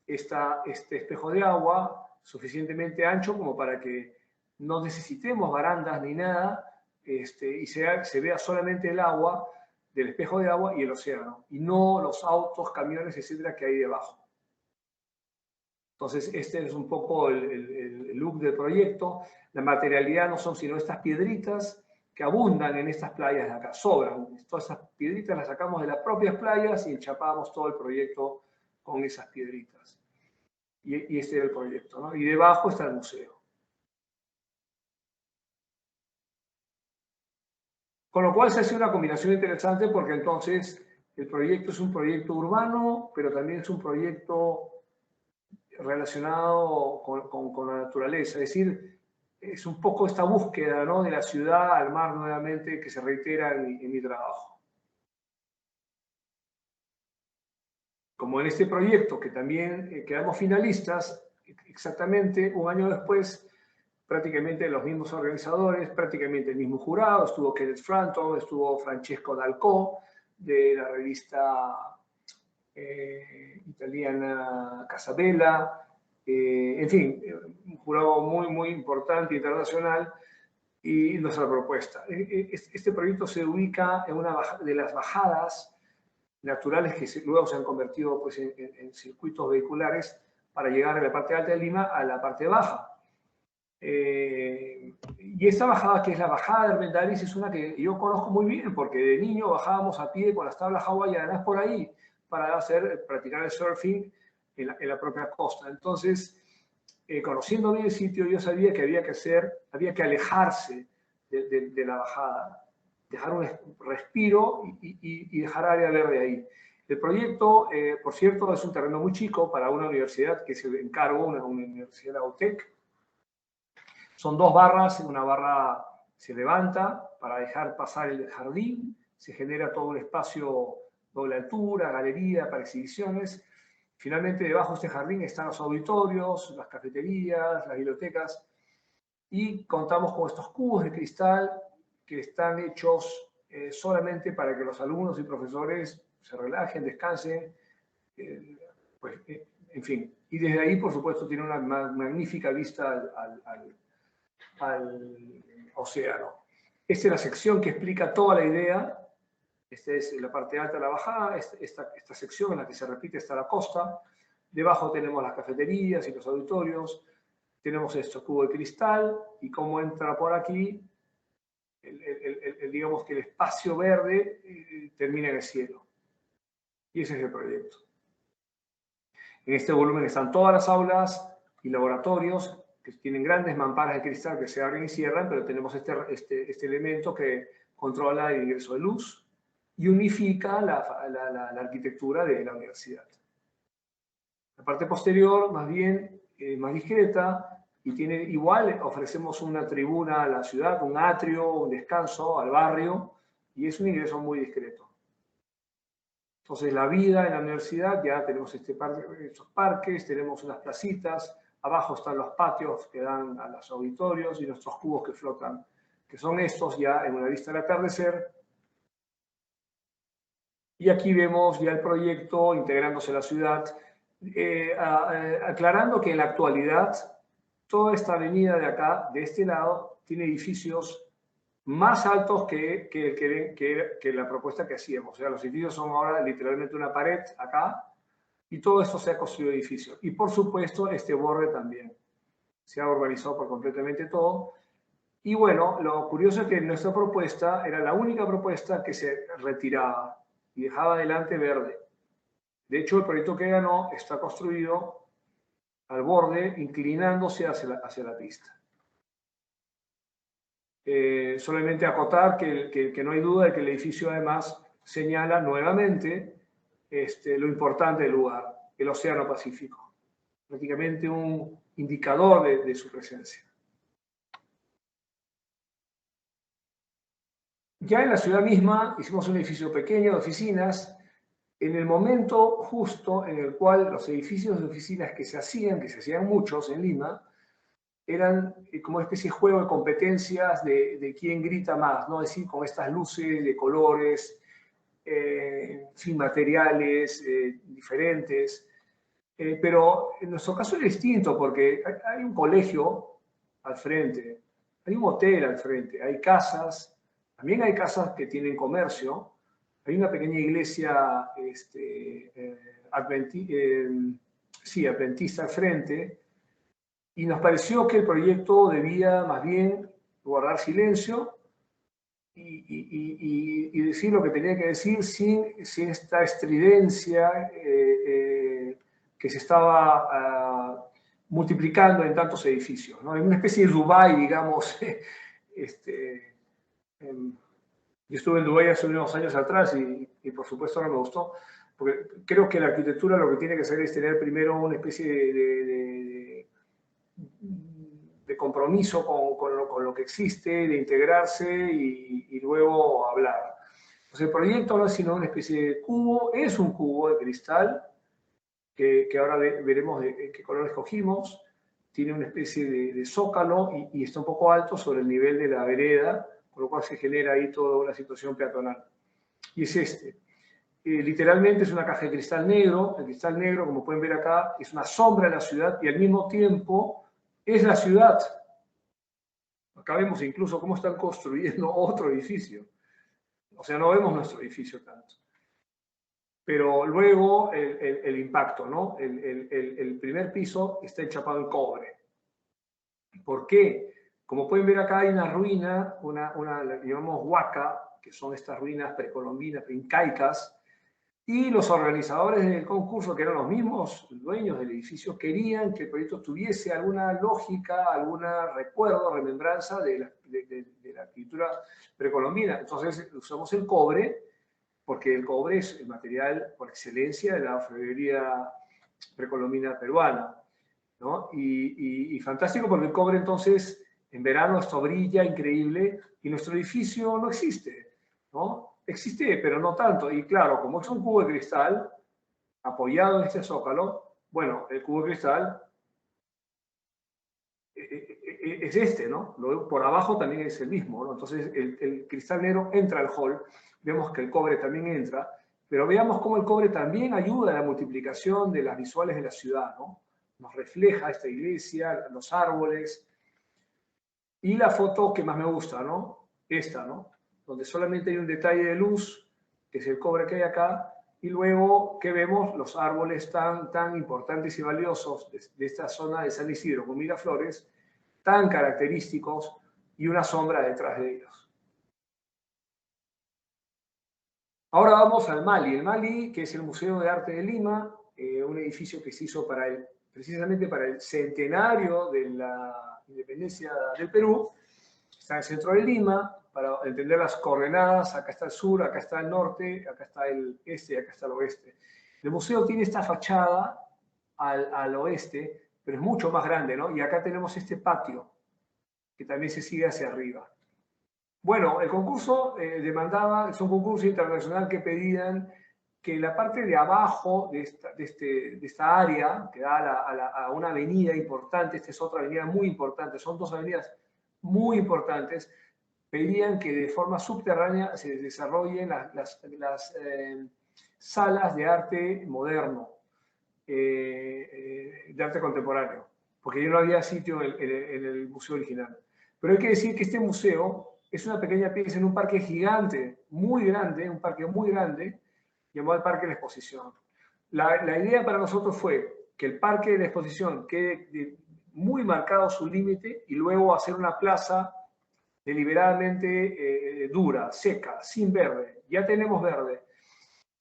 este espejo de agua suficientemente ancho como para que no necesitemos barandas ni nada, y se vea solamente el agua del espejo de agua y el océano, y no los autos, camiones, etcétera, que hay debajo. Entonces, este es un poco el look del proyecto. La materialidad no son sino estas piedritas que abundan en estas playas de acá, sobran. Todas esas piedritas las sacamos de las propias playas y enchapamos todo el proyecto con esas piedritas. Y este era el proyecto, ¿no? Y debajo está el museo. Con lo cual se hace una combinación interesante porque entonces el proyecto es un proyecto urbano, pero también es un proyecto relacionado con la naturaleza. Es decir, es un poco esta búsqueda, ¿no?, de la ciudad al mar nuevamente que se reitera en mi trabajo. Como en este proyecto, que también quedamos finalistas, exactamente un año después, prácticamente los mismos organizadores, prácticamente el mismo jurado, estuvo Kenneth Frampton, estuvo Francesco Dalcò, de la revista italiana Casabella, en fin, un jurado muy, muy importante internacional, y nuestra propuesta. Este proyecto se ubica en una de las bajadas naturales que luego se han convertido pues, en circuitos vehiculares para llegar de la parte alta de Lima a la parte baja. Y esta bajada, que es la bajada de Armendáriz, es una que yo conozco muy bien, porque de niño bajábamos a pie con las tablas hawaianas por ahí para practicar el surfing en la propia costa. Entonces, conociendo bien el sitio, yo sabía que había que alejarse de la bajada, dejar un respiro y dejar área verde ahí. El proyecto, por cierto, es un terreno muy chico para una universidad que se encargó, una universidad de la UTEC. Son 2 barras, una barra se levanta para dejar pasar el jardín, se genera todo un espacio doble altura, galería para exhibiciones. Finalmente, debajo de este jardín están los auditorios, las cafeterías, las bibliotecas, y contamos con estos cubos de cristal que están hechos solamente para que los alumnos y profesores se relajen, descansen, en fin. Y desde ahí, por supuesto, tiene una magnífica vista al océano. Esta es la sección que explica toda la idea. Esta es la parte alta de la bajada, esta sección en la que se repite está la costa. Debajo tenemos las cafeterías y los auditorios. Tenemos estos cubos de cristal y cómo entra por aquí, digamos que el espacio verde termina en el cielo. Y ese es el proyecto. En este volumen están todas las aulas y laboratorios que tienen grandes mamparas de cristal que se abren y cierran, pero tenemos este elemento que controla el ingreso de luz y unifica la arquitectura de la universidad. La parte posterior, más bien, más discreta, y tiene igual, ofrecemos una tribuna a la ciudad, un atrio, un descanso al barrio, y es un ingreso muy discreto. Entonces, la vida en la universidad, ya tenemos estos parques, tenemos unas placitas, abajo están los patios que dan a los auditorios y nuestros cubos que flotan, que son estos ya en una vista del atardecer. Y aquí vemos ya el proyecto integrándose a la ciudad, aclarando que en la actualidad toda esta avenida de acá, de este lado, tiene edificios más altos que la propuesta que hacíamos. O sea, los edificios son ahora literalmente una pared acá, y todo esto se ha construido edificios. Y por supuesto, este borde también. Se ha urbanizado por completamente todo. Y bueno, lo curioso es que nuestra propuesta era la única propuesta que se retiraba y dejaba adelante verde. De hecho, el proyecto que ganó está construido al borde, inclinándose hacia la pista. Solamente acotar que no hay duda de que el edificio además señala nuevamente lo importante del lugar, el Océano Pacífico. Prácticamente un indicador de su presencia. Ya en la ciudad misma hicimos un edificio pequeño de oficinas, en el momento justo en el cual los edificios de oficinas que se hacían muchos en Lima, eran como una especie de juego de competencias de quién grita más, ¿no? Es decir, con estas luces de colores, sin materiales diferentes. Pero en nuestro caso es distinto porque hay un colegio al frente, hay un hotel al frente, hay casas, también hay casas que tienen comercio, hay una pequeña iglesia adventista al frente, y nos pareció que el proyecto debía más bien guardar silencio y decir lo que tenía que decir sin esta estridencia que se estaba multiplicando en tantos edificios, ¿no? En una especie de Dubái, digamos. Yo estuve en Dubái hace unos años atrás y por supuesto no me gustó, porque creo que la arquitectura lo que tiene que hacer es tener primero una especie de compromiso con lo que existe, de integrarse y luego hablar. Entonces el proyecto no es sino una especie de cubo, es un cubo de cristal, que ahora veremos de qué color escogimos, tiene una especie de zócalo y está un poco alto sobre el nivel de la vereda, con lo cual se genera ahí toda una situación peatonal. Y es este. Literalmente es una caja de cristal negro. El cristal negro, como pueden ver acá, es una sombra de la ciudad y al mismo tiempo es la ciudad. Acá vemos incluso cómo están construyendo otro edificio. O sea, no vemos nuestro edificio tanto. Pero luego el impacto, ¿no? El primer piso está enchapado en cobre. ¿Por qué? Como pueden ver acá hay una ruina, la llamamos huaca, que son estas ruinas precolombinas, preincaicas, y los organizadores del concurso, que eran los mismos dueños del edificio, querían que el proyecto tuviese alguna lógica, algún recuerdo, remembranza de la arquitectura precolombina. Entonces usamos el cobre, porque el cobre es el material por excelencia de la orfebrería precolombina peruana, ¿no? Y fantástico porque el cobre entonces en verano esto brilla increíble y nuestro edificio no existe, ¿no? Existe, pero no tanto. Y claro, como es un cubo de cristal apoyado en este zócalo, bueno, el cubo de cristal es este, ¿no? Por abajo también es el mismo, ¿no? Entonces el cristal negro entra al hall, vemos que el cobre también entra, pero veamos cómo el cobre también ayuda a la multiplicación de las visuales de la ciudad, ¿no? Nos refleja esta iglesia, los árboles, y la foto que más me gusta, ¿no? Esta, ¿no? Donde solamente hay un detalle de luz, que es el cobre que hay acá, y luego que vemos los árboles tan importantes y valiosos de esta zona de San Isidro con Miraflores, tan característicos, y una sombra detrás de ellos. Ahora vamos al Mali. El Mali, que es el Museo de Arte de Lima, un edificio que se hizo precisamente para el centenario de la independencia del Perú. Está en el centro de Lima, para entender las coordenadas. Acá está el sur, acá está el norte, acá está el este y acá está el oeste. El museo tiene esta fachada al oeste, pero es mucho más grande, ¿no? Y acá tenemos este patio, que también se sigue hacia arriba. Bueno, el concurso demandaba, es un concurso internacional que pedían que la parte de abajo de esta área, que da a una avenida importante, esta es otra avenida muy importante, son dos avenidas muy importantes, pedían que de forma subterránea se desarrollen las salas de arte moderno, de arte contemporáneo, porque ya no había sitio en el museo original. Pero hay que decir que este museo es una pequeña pieza en un parque gigante, muy grande, un parque muy grande, llamado el Parque de la Exposición. La idea para nosotros fue que el Parque de la Exposición quede muy marcado su límite y luego hacer una plaza deliberadamente dura, seca, sin verde. Ya tenemos verde.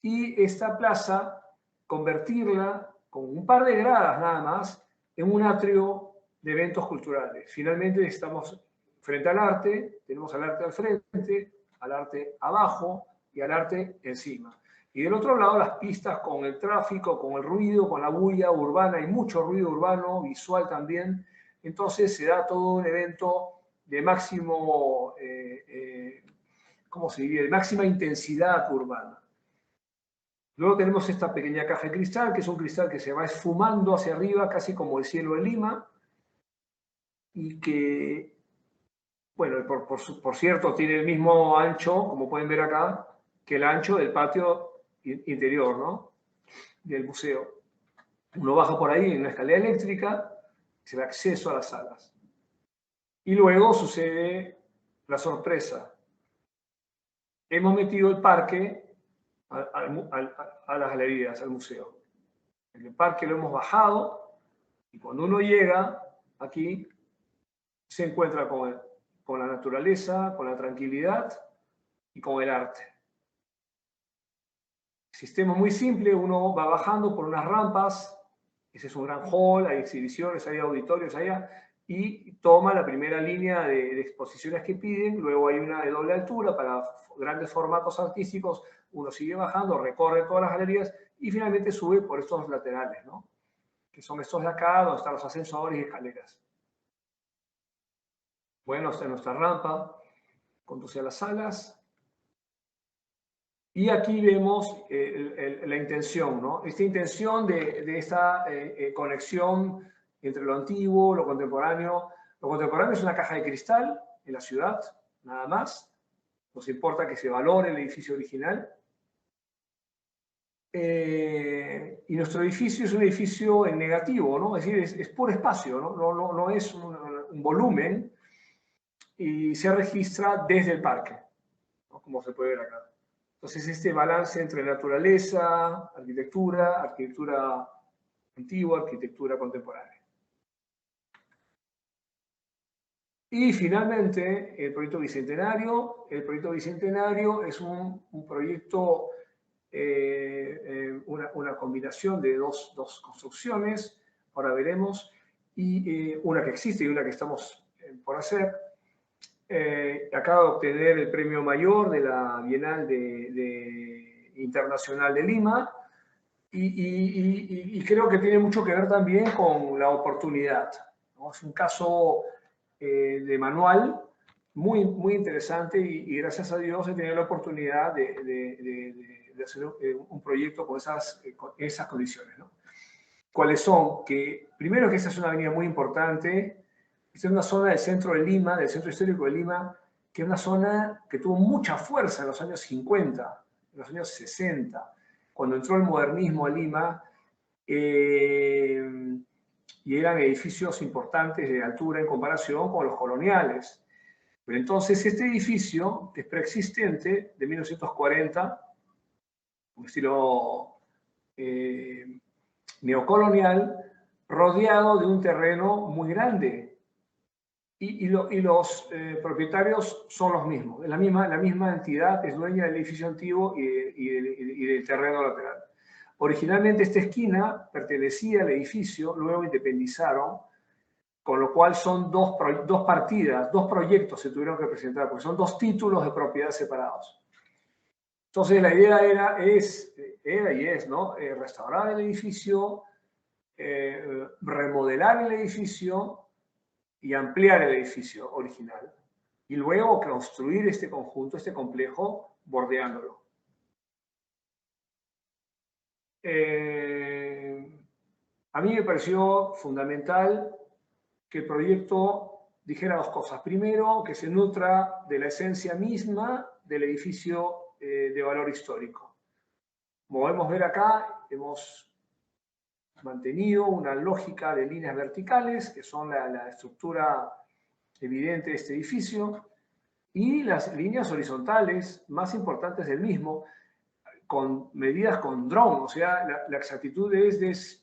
Y esta plaza, convertirla con un par de gradas nada más en un atrio de eventos culturales. Finalmente estamos frente al arte, tenemos al arte al frente, al arte abajo y al arte encima. Y del otro lado las pistas con el tráfico, con el ruido, con la bulla urbana, hay mucho ruido urbano, visual también. Entonces se da todo un evento de máximo, ¿cómo se diría?, de máxima intensidad urbana. Luego tenemos esta pequeña caja de cristal, que es un cristal que se va esfumando hacia arriba, casi como el cielo de Lima, y que, bueno, por cierto, tiene el mismo ancho, como pueden ver acá, que el ancho del patio interior, ¿no? Del museo. Uno baja por ahí en una escalera eléctrica, se da acceso a las salas. Y luego sucede la sorpresa. Hemos metido el parque a las galerías, al museo. En el parque lo hemos bajado y cuando uno llega aquí, se encuentra con la naturaleza, con la tranquilidad y con el arte. Sistema muy simple, uno va bajando por unas rampas, ese es un gran hall, hay exhibiciones, hay auditorios allá, y toma la primera línea de exposiciones que piden, luego hay una de doble altura para grandes formatos artísticos, uno sigue bajando, recorre todas las galerías y finalmente sube por estos laterales, ¿no? Que son estos de acá, donde están los ascensores y escaleras. Bueno, esta es nuestra rampa, conduce a las salas. Y aquí vemos la intención, ¿no? Esta intención de esta conexión entre lo antiguo, lo contemporáneo. Lo contemporáneo es una caja de cristal en la ciudad, nada más. Nos importa que se valore el edificio original. Y nuestro edificio es un edificio en negativo, ¿no? Es decir, es puro espacio, ¿no? No es un volumen y se registra desde el parque, ¿no? Como se puede ver acá. Entonces, este balance entre naturaleza, arquitectura, arquitectura antigua, arquitectura contemporánea. Y finalmente, el proyecto Bicentenario. El proyecto Bicentenario es un proyecto, una combinación de dos construcciones, ahora veremos, y una que existe y una que estamos por hacer. Acaba de obtener el premio mayor de la Bienal Internacional de Lima y creo que tiene mucho que ver también con la oportunidad, ¿no? Es un caso de manual muy, muy interesante y gracias a Dios he tenido la oportunidad de hacer un proyecto con esas condiciones, ¿no? ¿Cuáles son? Primero que esta es una avenida muy importante. Esta es una zona del centro de Lima, del centro histórico de Lima, que es una zona que tuvo mucha fuerza en los años 50, en los años 60, cuando entró el modernismo a Lima, y eran edificios importantes de altura en comparación con los coloniales. Pero entonces este edificio es preexistente, de 1940, un estilo neocolonial, rodeado de un terreno muy grande. Y los propietarios son los mismos. La misma entidad es dueña del edificio antiguo y del terreno lateral. Originalmente esta esquina pertenecía al edificio, luego independizaron, con lo cual son dos partidas, dos proyectos se tuvieron que presentar, porque son dos títulos de propiedad separados. Entonces la idea era y es, ¿no? Restaurar el edificio, remodelar el edificio y ampliar el edificio original. Y luego construir este conjunto, este complejo, bordeándolo. A mí me pareció fundamental que el proyecto dijera dos cosas. Primero, que se nutra de la esencia misma del edificio de valor histórico. Como podemos ver acá, hemos mantenido una lógica de líneas verticales, que son la estructura evidente de este edificio, y las líneas horizontales más importantes del mismo, con medidas con dron, o sea, la exactitud es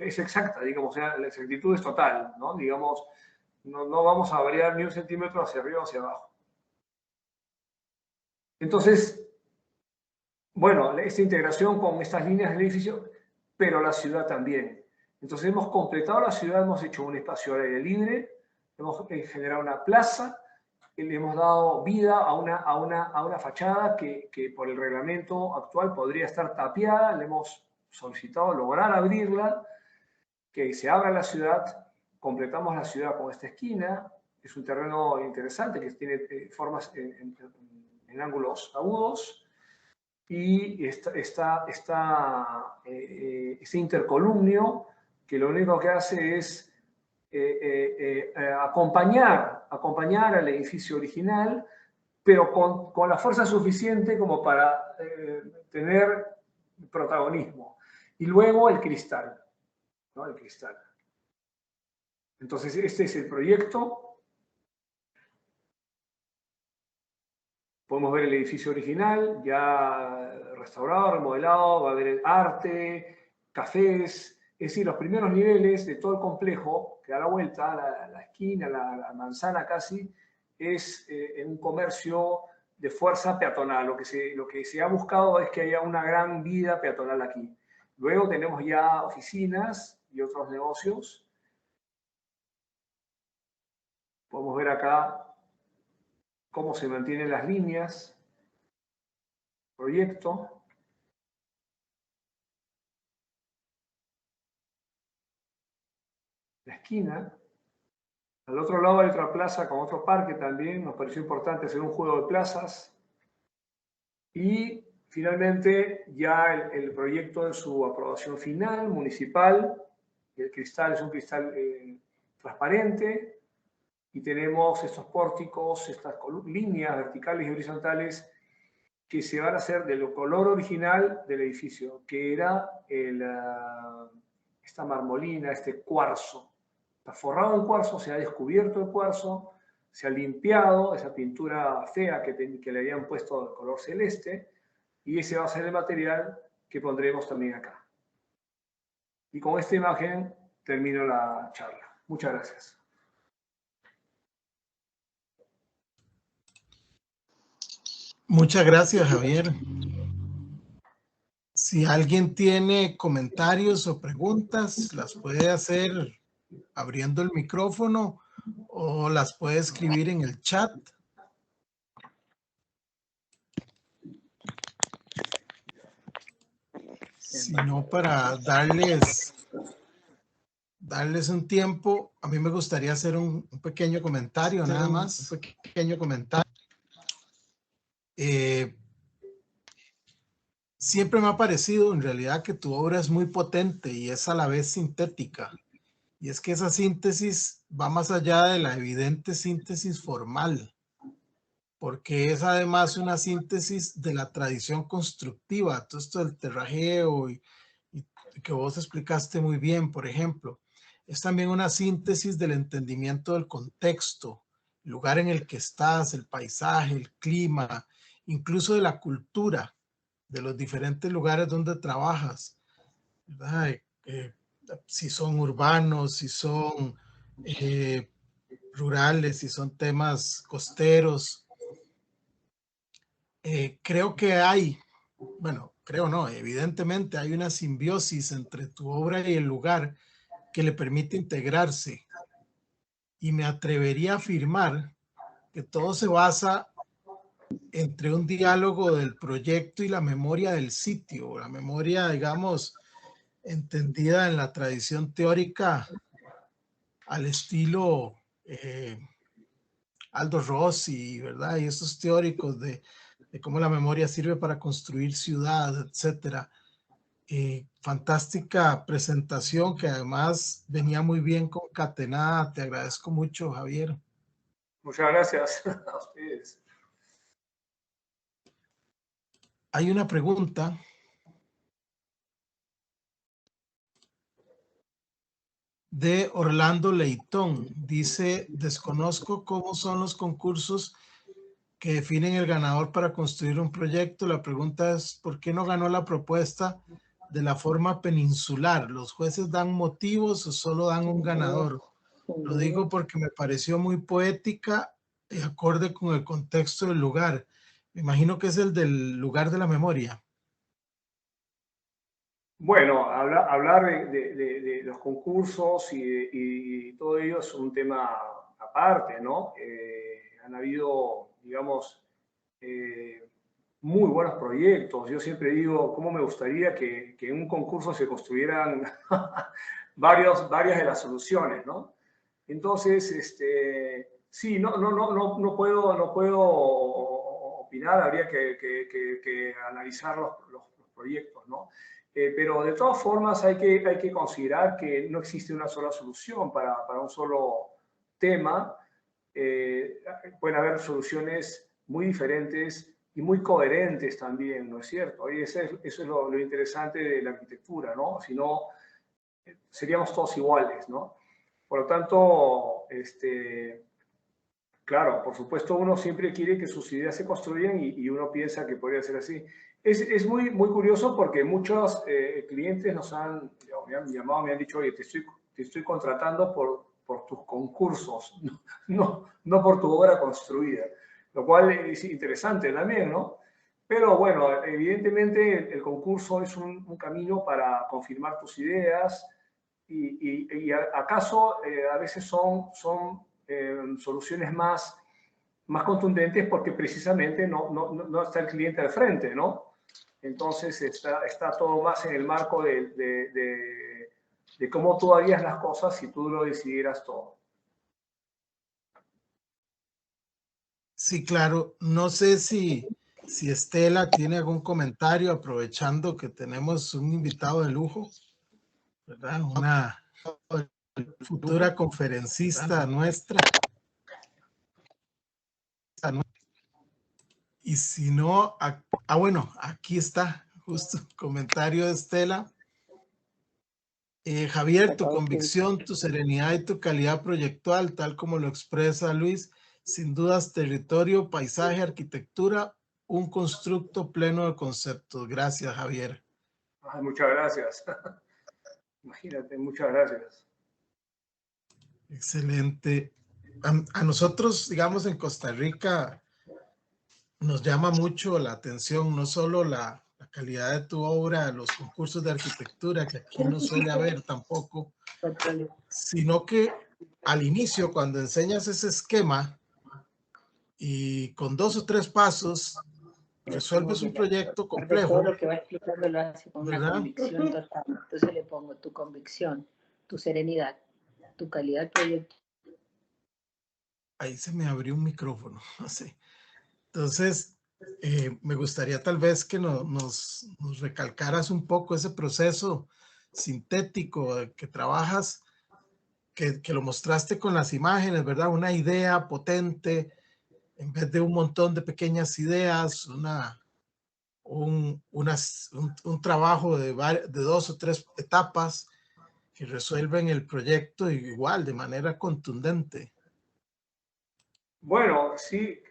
exacta, digamos, o sea, la exactitud es total, ¿no? Digamos, no vamos a variar ni un centímetro hacia arriba o hacia abajo. Entonces, bueno, esta integración con estas líneas del edificio, pero la ciudad también. Entonces hemos completado la ciudad, hemos hecho un espacio al aire libre, hemos generado una plaza, le hemos dado vida a una fachada que por el reglamento actual podría estar tapiada, le hemos solicitado lograr abrirla, que se abra la ciudad, completamos la ciudad con esta esquina, es un terreno interesante que tiene formas en ángulos agudos, y este intercolumnio que lo único que hace es acompañar al edificio original, pero con la fuerza suficiente como para tener protagonismo. Y luego el cristal, ¿no? El cristal. Entonces, este es el proyecto. Podemos ver el edificio original, ya restaurado, remodelado, va a haber arte, cafés, es decir, los primeros niveles de todo el complejo, que da la vuelta, la esquina, la manzana casi, es un comercio de fuerza peatonal. Lo que se ha buscado es que haya una gran vida peatonal aquí. Luego tenemos ya oficinas y otros negocios. Podemos ver acá cómo se mantienen las líneas, proyecto. La esquina. Al otro lado hay otra plaza con otro parque también. Nos pareció importante hacer un juego de plazas. Y finalmente ya el proyecto en su aprobación final, municipal. El cristal es un cristal transparente. Y tenemos estos pórticos, estas líneas verticales y horizontales que se van a hacer del color original del edificio, que era esta marmolina, este cuarzo. Está forrado en cuarzo, se ha descubierto el cuarzo, se ha limpiado esa pintura fea que le habían puesto de color celeste, y ese va a ser el material que pondremos también acá. Y con esta imagen termino la charla. Muchas gracias. Muchas gracias, Javier. Si alguien tiene comentarios o preguntas, las puede hacer abriendo el micrófono o las puede escribir en el chat. Si no, para darles un tiempo, a mí me gustaría hacer un pequeño comentario, nada más. Un pequeño comentario. Siempre me ha parecido en realidad que tu obra es muy potente y es a la vez sintética. Y es que esa síntesis va más allá de la evidente síntesis formal, porque es además una síntesis de la tradición constructiva, todo esto del terrajeo y que vos explicaste muy bien, por ejemplo. Es también una síntesis del entendimiento del contexto, el lugar en el que estás, el paisaje, el clima, incluso de la cultura, de los diferentes lugares donde trabajas, ¿verdad? Si son urbanos, si son rurales, si son temas costeros. Creo que hay, bueno, creo no, evidentemente hay una simbiosis entre tu obra y el lugar que le permite integrarse. Y me atrevería a afirmar que todo se basa entre un diálogo del proyecto y la memoria del sitio, la memoria, digamos, entendida en la tradición teórica al estilo Aldo Rossi, ¿verdad? Y estos teóricos de cómo la memoria sirve para construir ciudad, etcétera. Fantástica presentación que además venía muy bien concatenada. Te agradezco mucho, Javier. Muchas gracias a ustedes. Hay una pregunta de Orlando Leitón. Dice, desconozco cómo son los concursos que definen el ganador para construir un proyecto. La pregunta es, ¿por qué no ganó la propuesta de la forma peninsular? ¿Los jueces dan motivos o solo dan un ganador? Lo digo porque me pareció muy poética y acorde con el contexto del lugar. Me imagino que es el del lugar de la memoria. Bueno, hablar de los concursos y todo ello es un tema aparte, ¿no? Han habido, digamos, muy buenos proyectos. Yo siempre digo, ¿cómo me gustaría que en un concurso se construyeran varias de las soluciones, ¿no? Entonces, sí, no puedo opinar, habría que analizar los proyectos, ¿no? Pero de todas formas hay que considerar que no existe una sola solución para un solo tema. Pueden haber soluciones muy diferentes y muy coherentes también, ¿no es cierto? Y eso es lo interesante de la arquitectura, ¿no? Si no, seríamos todos iguales, ¿no? Por lo tanto, claro, por supuesto uno siempre quiere que sus ideas se construyan y uno piensa que podría ser así. Es muy, muy curioso porque muchos clientes me han llamado, me han dicho, oye, te estoy contratando por tus concursos, no por tu obra construida, lo cual es interesante también, ¿no? Pero bueno, evidentemente el concurso es un camino para confirmar tus ideas y acaso a veces son soluciones más contundentes porque precisamente no está el cliente al frente, ¿no? Entonces está todo más en el marco de cómo tú harías las cosas si tú lo decidieras todo. Sí, claro. No sé si Estela tiene algún comentario, aprovechando que tenemos un invitado de lujo, ¿verdad? Una futura conferencista nuestra. Y si no, bueno, aquí está, justo, comentario de Estela. Javier, tu convicción, tu serenidad y tu calidad proyectual, tal como lo expresa Luis, sin dudas territorio, paisaje, arquitectura, un constructo pleno de conceptos. Gracias, Javier. Ay, muchas gracias. Imagínate, muchas gracias. Excelente. A nosotros, digamos, en Costa Rica, nos llama mucho la atención, no solo la calidad de tu obra, los concursos de arquitectura, que aquí no suele haber tampoco, sino que al inicio, cuando enseñas ese esquema y con 2 o 3 pasos resuelves un proyecto complejo. Todo lo que va explicando lo hace con una convicción total. Entonces le pongo tu convicción, tu serenidad, tu calidad del proyecto. Ahí se me abrió un micrófono, no sé. Entonces, me gustaría tal vez que nos recalcaras un poco ese proceso sintético que trabajas, que lo mostraste con las imágenes, ¿verdad? Una idea potente, en vez de un montón de pequeñas ideas, un trabajo de 2 o 3 etapas que resuelven el proyecto igual, de manera contundente. Bueno, sí,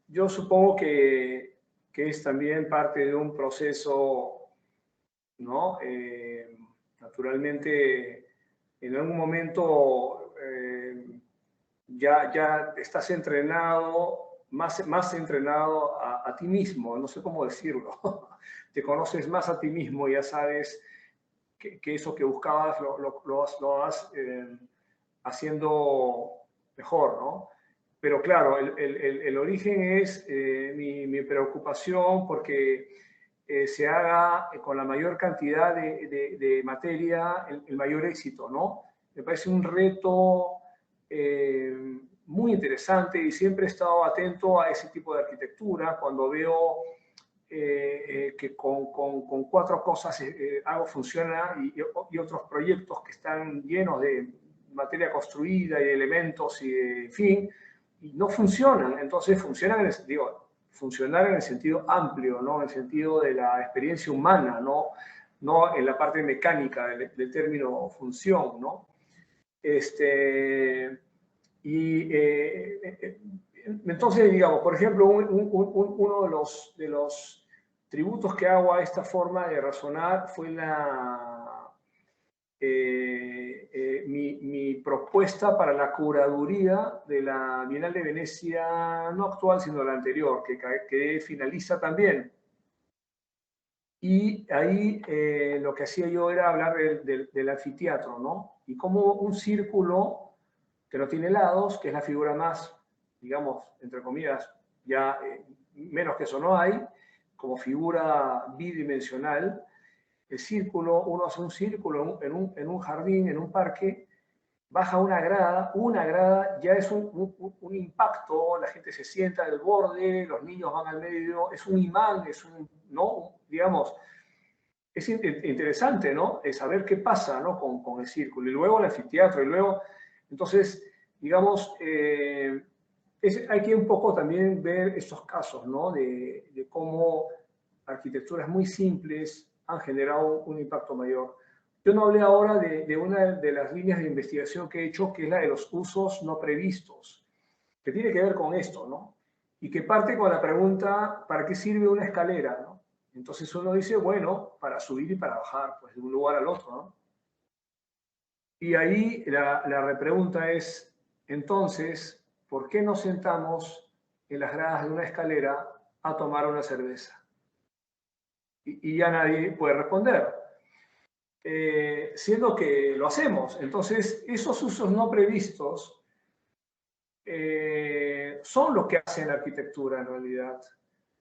yo supongo que es también parte de un proceso, ¿no? Naturalmente, en algún momento ya estás entrenado, más entrenado a ti mismo, no sé cómo decirlo. Te conoces más a ti mismo, ya sabes que eso que buscabas lo vas haciendo mejor, ¿no? Pero claro, el origen es mi preocupación porque se haga con la mayor cantidad de materia el mayor éxito, ¿no? Me parece un reto muy interesante y siempre he estado atento a ese tipo de arquitectura cuando veo que con 4 cosas algo funciona y otros proyectos que están llenos de materia construida y elementos y en fin, y no funcionan. Entonces funcionar en el sentido amplio, ¿no? En el sentido de la experiencia humana, no en la parte mecánica del término función, ¿no? Entonces, digamos, por ejemplo, uno de los tributos que hago a esta forma de razonar fue mi propuesta para la curaduría de la Bienal de Venecia, no actual, sino la anterior, que finaliza también. Y ahí lo que hacía yo era hablar del anfiteatro, ¿no? Y como un círculo que no tiene lados, que es la figura más, digamos, entre comillas, ya menos que eso no hay, como figura bidimensional. El círculo, uno hace un círculo en un jardín, en un parque, baja una grada ya es un impacto, la gente se sienta del borde, los niños van al medio, es un imán, ¿no? Digamos, es interesante, ¿no? Saber qué pasa, ¿no? Con el círculo. Y luego el anfiteatro, y luego, entonces, digamos, hay que un poco también ver estos casos, ¿no? De cómo arquitecturas muy simples han generado un impacto mayor. Yo no hablé ahora de una de las líneas de investigación que he hecho, que es la de los usos no previstos, que tiene que ver con esto, ¿no? Y que parte con la pregunta, ¿para qué sirve una escalera, ¿no? Entonces uno dice, bueno, para subir y para bajar, pues de un lugar al otro, ¿no? Y ahí la repregunta es, entonces, ¿por qué nos sentamos en las gradas de una escalera a tomar una cerveza? Y ya nadie puede responder. Siendo que lo hacemos. Entonces, esos usos no previstos son los que hacen la arquitectura en realidad.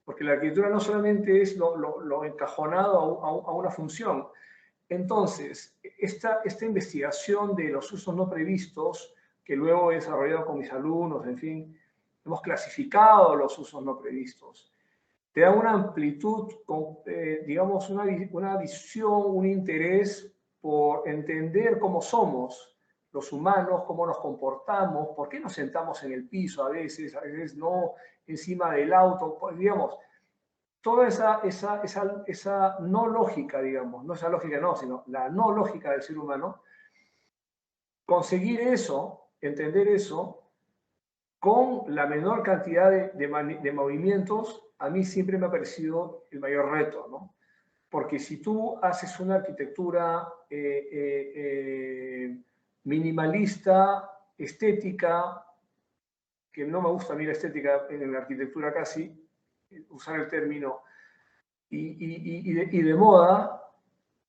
Porque la arquitectura no solamente es lo encajonado a una función. Entonces, esta investigación de los usos no previstos, que luego he desarrollado con mis alumnos, en fin, hemos clasificado los usos no previstos, te da una amplitud, digamos, una visión, un interés por entender cómo somos los humanos, cómo nos comportamos, por qué nos sentamos en el piso a veces no encima del auto, pues, digamos, toda esa no lógica, digamos, no esa lógica no, sino la no lógica del ser humano, conseguir eso, entender eso, con la menor cantidad de movimientos, a mí siempre me ha parecido el mayor reto, ¿no? Porque si tú haces una arquitectura minimalista, estética, que no me gusta a mí la estética en la arquitectura casi, usar el término, y de moda,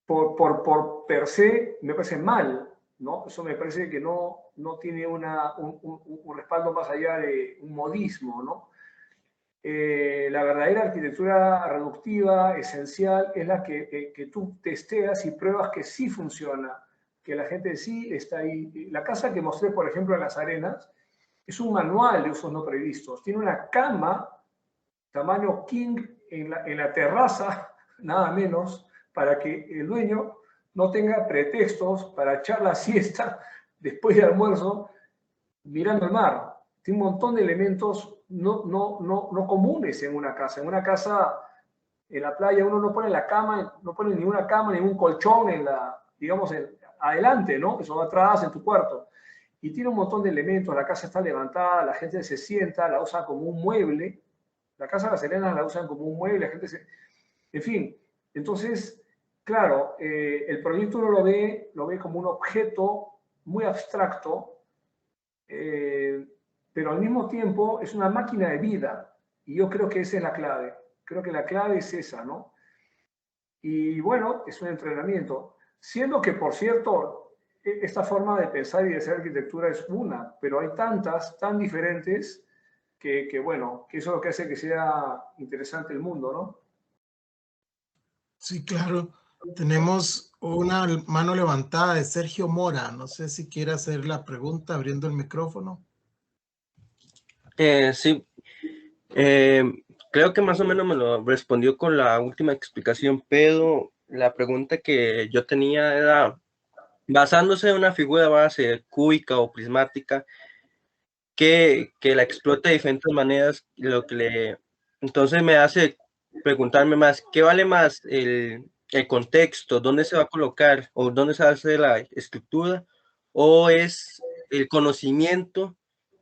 por per se, me parece mal, ¿no? Eso me parece que no tiene un respaldo más allá de un modismo, ¿no? La verdadera arquitectura reductiva, esencial, es la que tú testeas y pruebas que sí funciona, que la gente sí está ahí. La casa que mostré, por ejemplo, en Las Arenas, es un manual de usos no previstos. Tiene una cama tamaño king en la terraza, nada menos, para que el dueño no tenga pretextos para echar la siesta después del almuerzo mirando el mar. Tiene un montón de elementos no comunes en una casa. En una casa, en la playa, uno no pone la cama, no pone ni una cama, ni un colchón digamos, adelante, ¿no? Eso va atrás, en tu cuarto. Y tiene un montón de elementos. La casa está levantada, la gente se sienta, la usa como un mueble. La casa de Las Arenas la usan como un mueble, la gente se... En fin, entonces, claro, el proyecto uno lo ve como un objeto muy abstracto, pero al mismo tiempo es una máquina de vida. Y yo creo que esa es la clave. Creo que la clave es esa, ¿no? Y bueno, es un entrenamiento. Siendo que, por cierto, esta forma de pensar y de hacer arquitectura es una, pero hay tantas, tan diferentes, bueno, que eso es lo que hace que sea interesante el mundo, ¿no? Sí, claro. Tenemos una mano levantada de Sergio Mora. No sé si quiere hacer la pregunta abriendo el micrófono. Sí, creo que más o menos me lo respondió con la última explicación, pero la pregunta que yo tenía era, basándose en una figura base cúbica o prismática, que la explota de diferentes maneras, entonces me hace preguntarme más, ¿qué vale más el contexto, dónde se va a colocar o dónde se va a hacer la estructura, o es el conocimiento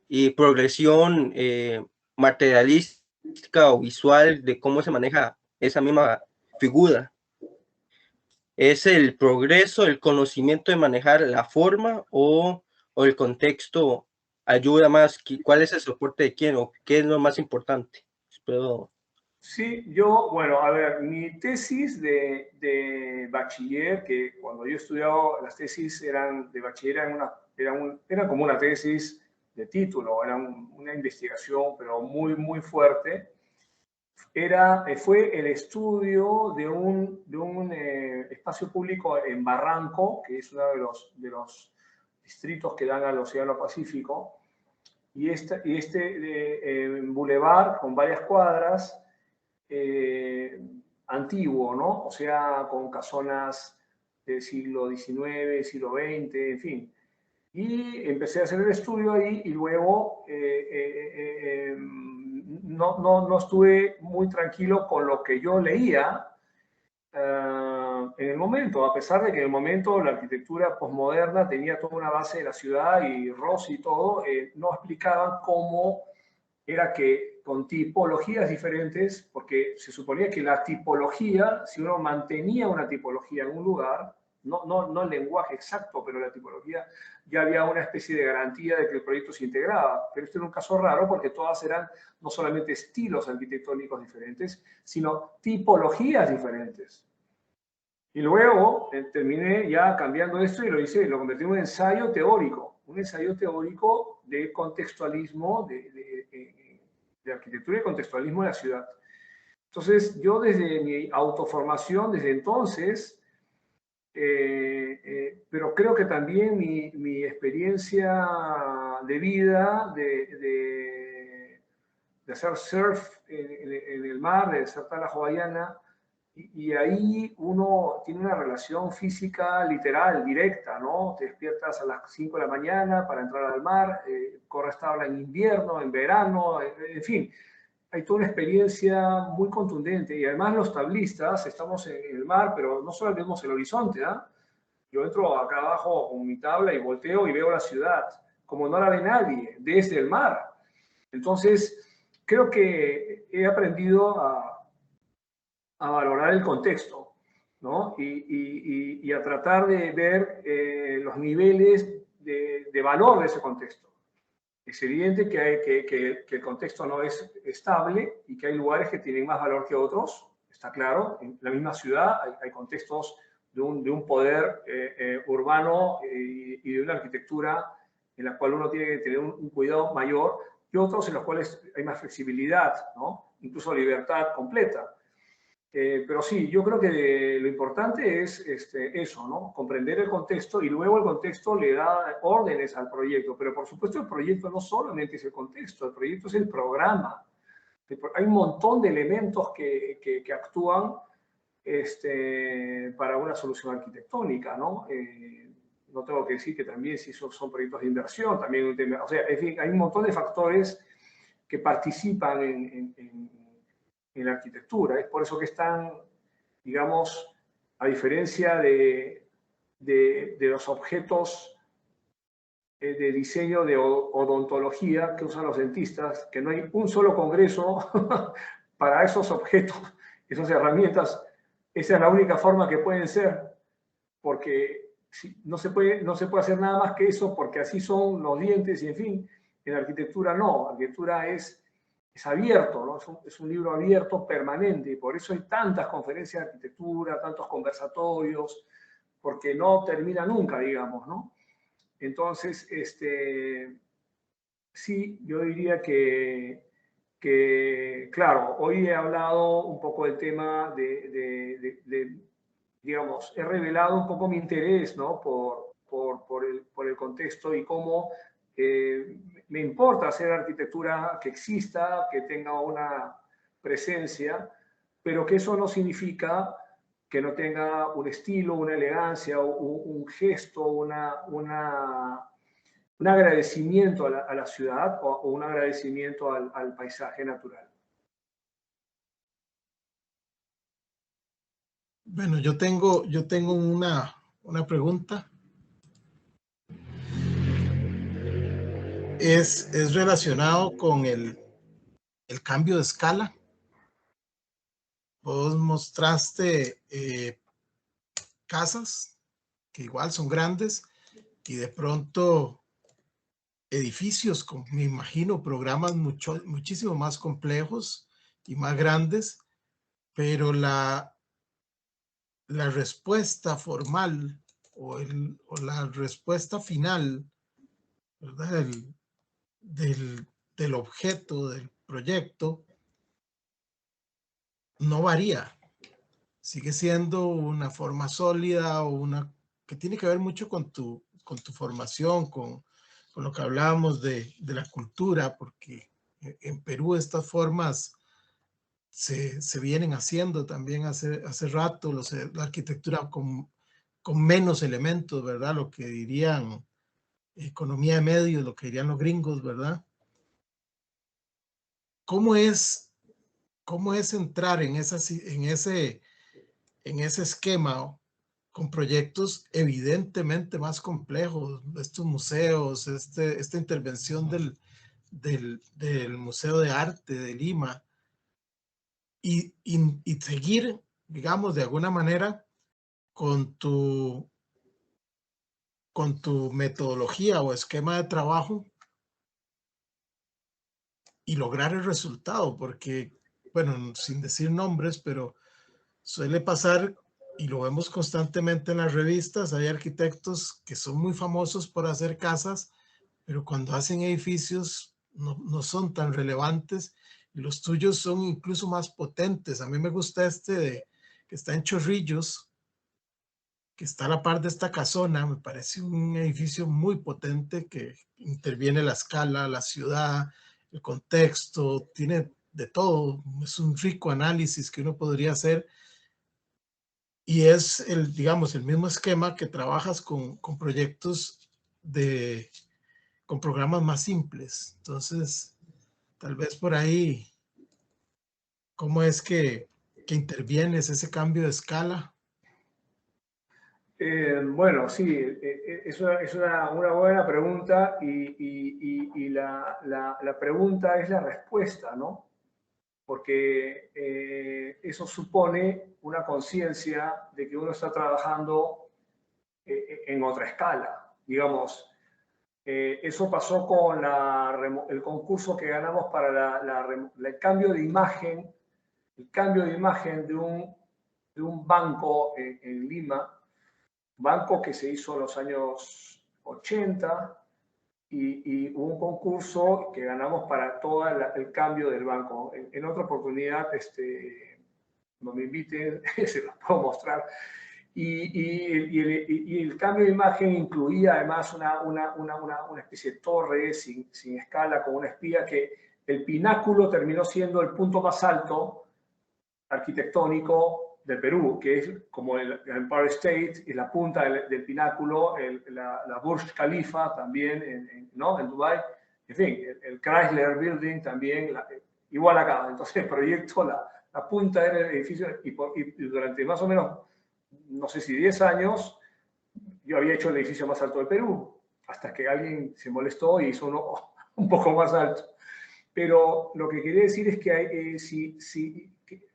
y progresión materialística o visual de cómo se maneja esa misma figura? ¿Es el progreso, el conocimiento de manejar la forma o el contexto ayuda más? ¿Cuál es el soporte de quién o qué es lo más importante? Espero. Sí, bueno, a ver, mi tesis de bachiller, que cuando yo estudiaba, las tesis eran de bachiller, eran como una tesis de título, era una investigación, pero muy, muy fuerte. Fue el estudio de un espacio público en Barranco, que es uno de los distritos que dan al Océano Pacífico, y bulevar con varias cuadras, antiguo, ¿no? O sea, con casonas del siglo XIX, siglo XX, en fin. Y empecé a hacer el estudio ahí y luego no estuve muy tranquilo con lo que yo leía en el momento, a pesar de que en el momento la arquitectura posmoderna tenía toda una base de la ciudad y Rossi y todo, no explicaban cómo era que con tipologías diferentes, porque se suponía que la tipología, si uno mantenía una tipología en un lugar, no el lenguaje exacto, pero la tipología, ya había una especie de garantía de que el proyecto se integraba. Pero este era un caso raro porque todas eran no solamente estilos arquitectónicos diferentes, sino tipologías diferentes. Y luego terminé ya cambiando esto y lo convertí en un ensayo teórico de contextualismo, de arquitectura y contextualismo de la ciudad. Entonces, yo desde mi autoformación, desde entonces, pero creo que también mi experiencia de vida, de hacer surf en el mar, de hacer tala hawaiana, y ahí uno tiene una relación física literal, directa, ¿no? Te despiertas a las 5 de la mañana para entrar al mar, corres tabla en invierno, en verano, en fin. Hay toda una experiencia muy contundente. Y además los tablistas, estamos en el mar, pero no solo vemos el horizonte, ¿ah? Yo entro acá abajo con mi tabla y volteo y veo la ciudad, como no la ve nadie, desde el mar. Entonces, creo que he aprendido a valorar el contexto, ¿no? Y a tratar de ver los niveles de valor de ese contexto. Es evidente que el contexto no es estable y que hay lugares que tienen más valor que otros, está claro. En la misma ciudad hay contextos de un poder urbano y de una arquitectura en la cual uno tiene que tener un cuidado mayor, y otros en los cuales hay más flexibilidad, ¿no? Incluso libertad completa. Pero sí, yo creo que lo importante es eso, ¿no? Comprender el contexto y luego el contexto le da órdenes al proyecto. Pero por supuesto el proyecto no solamente es el contexto, el proyecto es el programa. Hay un montón de elementos que actúan para una solución arquitectónica, ¿no? No tengo que decir que también si son proyectos de inversión, también, o sea, en fin, hay un montón de factores que participan en la arquitectura. Es por eso que están, digamos, a diferencia de los objetos de diseño de odontología que usan los dentistas, que no hay un solo congreso para esos objetos, esas herramientas. Esa es la única forma que pueden ser, porque no se puede hacer nada más que eso, porque así son los dientes y en fin. En la arquitectura no, la arquitectura es abierto, ¿no? Es un libro abierto permanente, y por eso hay tantas conferencias de arquitectura, tantos conversatorios, porque no termina nunca, digamos, ¿no? Entonces, sí, yo diría que, claro, hoy he hablado un poco del tema digamos, he revelado un poco mi interés, ¿no? por el contexto y cómo me importa hacer arquitectura que exista, que tenga una presencia, pero que eso no significa que no tenga un estilo, una elegancia, un gesto, un agradecimiento a la ciudad o un agradecimiento al paisaje natural. Bueno, yo tengo una pregunta. Es relacionado con el cambio de escala. Vos mostraste casas que igual son grandes y de pronto edificios con, me imagino, programas muchísimo más complejos y más grandes, pero la respuesta formal o la respuesta final, ¿verdad? Del objeto, del proyecto, no varía. Sigue siendo una forma sólida o una que tiene que ver mucho con tu formación, con lo que hablábamos de la cultura, porque en Perú estas formas se vienen haciendo también hace rato, la arquitectura con menos elementos, ¿verdad? Lo que dirían economía de medios, lo que dirían los gringos, ¿verdad? ¿Cómo es entrar en ese esquema con proyectos evidentemente más complejos, estos museos, esta intervención del Museo de Arte de Lima, y seguir, digamos, de alguna manera con tu metodología o esquema de trabajo y lograr el resultado? Porque, bueno, sin decir nombres, pero suele pasar, y lo vemos constantemente en las revistas, hay arquitectos que son muy famosos por hacer casas, pero cuando hacen edificios no son tan relevantes, y los tuyos son incluso más potentes. A mí me gusta que está en Chorrillos, que está a la par de esta casona. Me parece un edificio muy potente que interviene la escala, la ciudad, el contexto, tiene de todo. Es un rico análisis que uno podría hacer, y es digamos, el mismo esquema que trabajas con proyectos con programas más simples. Entonces, tal vez por ahí, ¿cómo es que intervienes ese cambio de escala? Bueno, sí, es una buena pregunta, y la pregunta es la respuesta, ¿no? Porque eso supone una conciencia de que uno está trabajando en otra escala. Digamos, eso pasó con el concurso que ganamos para el cambio de imagen, de un banco en Lima, banco que se hizo en los años 80, y hubo un concurso que ganamos para todo el cambio del banco. En otra oportunidad, no me inviten, se los puedo mostrar. Y el cambio de imagen incluía además una especie de torre sin escala, con una espía, que el pináculo terminó siendo el punto más alto arquitectónico del Perú, que es como el Empire State, y la punta del pináculo, la Burj Khalifa también, ¿no? En Dubái. En fin, el Chrysler Building también, igual acá. Entonces el proyecto, la punta era el edificio, y durante más o menos, no sé si 10 años, yo había hecho el edificio más alto del Perú, hasta que alguien se molestó y hizo uno un poco más alto. Pero lo que quería decir es que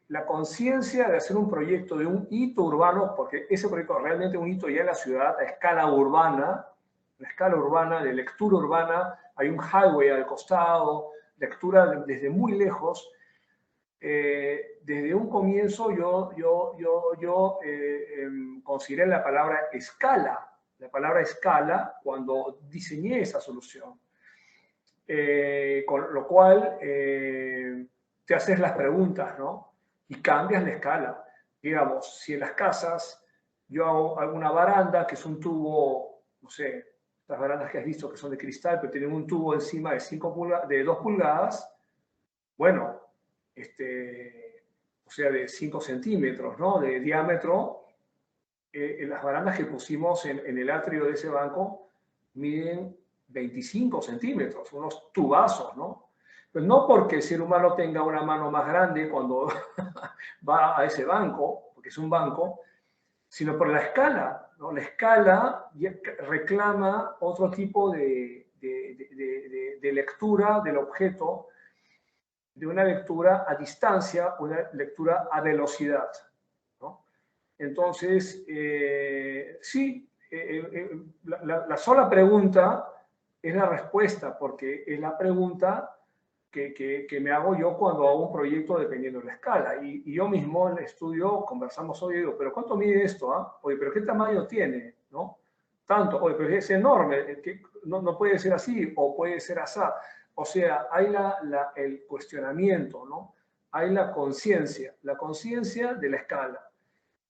la conciencia de hacer un proyecto de un hito urbano, porque ese proyecto realmente es un hito ya en la ciudad, a escala urbana, de lectura urbana, hay un highway al costado, lectura desde muy lejos. Desde un comienzo yo consideré la palabra escala cuando diseñé esa solución. Con lo cual te haces las preguntas, ¿no? Y cambias la escala. Digamos, si en las casas yo hago alguna baranda, que es un tubo, no sé, las barandas que has visto que son de cristal, pero tienen un tubo encima de 2 pulgadas, bueno, o sea, de 5 centímetros, ¿no? De diámetro. Las barandas que pusimos en el atrio de ese banco miden 25 centímetros, unos tubazos, ¿no? Pues no porque el ser humano tenga una mano más grande cuando va a ese banco, porque es un banco, sino por la escala, ¿no? La escala reclama otro tipo de lectura del objeto, de una lectura a distancia, una lectura a velocidad, ¿no? Entonces, sí, la sola pregunta es la respuesta, porque es la pregunta que me hago yo cuando hago un proyecto dependiendo de la escala. Y yo mismo en el estudio conversamos hoy y digo, ¿pero cuánto mide esto? Ah? Oye, ¿pero qué tamaño tiene? ¿No? Tanto, oye, pero es enorme, que no puede ser así, o puede ser así. O sea, hay el cuestionamiento, ¿no? Hay la conciencia de la escala.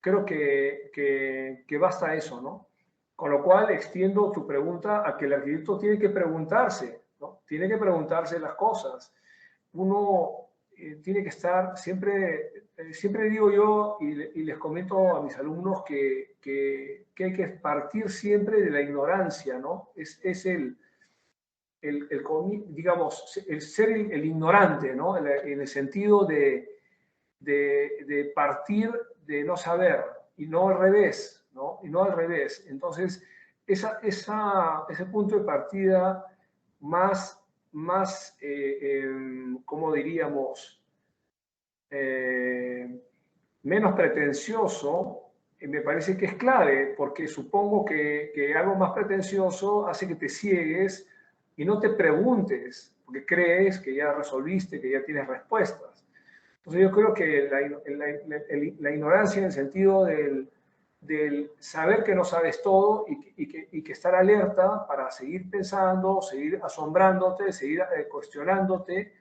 Creo que basta eso, ¿no? Con lo cual extiendo tu pregunta a que el arquitecto tiene que preguntarse, ¿no? Tiene que preguntarse las cosas. Uno, tiene que estar siempre, siempre digo yo y les comento a mis alumnos que hay que partir siempre de la ignorancia, ¿no? Es digamos, el ser el ignorante, ¿no? En el sentido de partir de no saber y no al revés, ¿no? Y no al revés. Entonces, ese punto de partida más ¿cómo diríamos? Menos pretencioso, me parece que es clave, porque supongo que algo más pretencioso hace que te ciegues y no te preguntes, porque crees que ya resolviste, que ya tienes respuestas. Entonces yo creo que la ignorancia en el sentido del saber que no sabes todo y que estar alerta para seguir pensando, seguir asombrándote, seguir cuestionándote,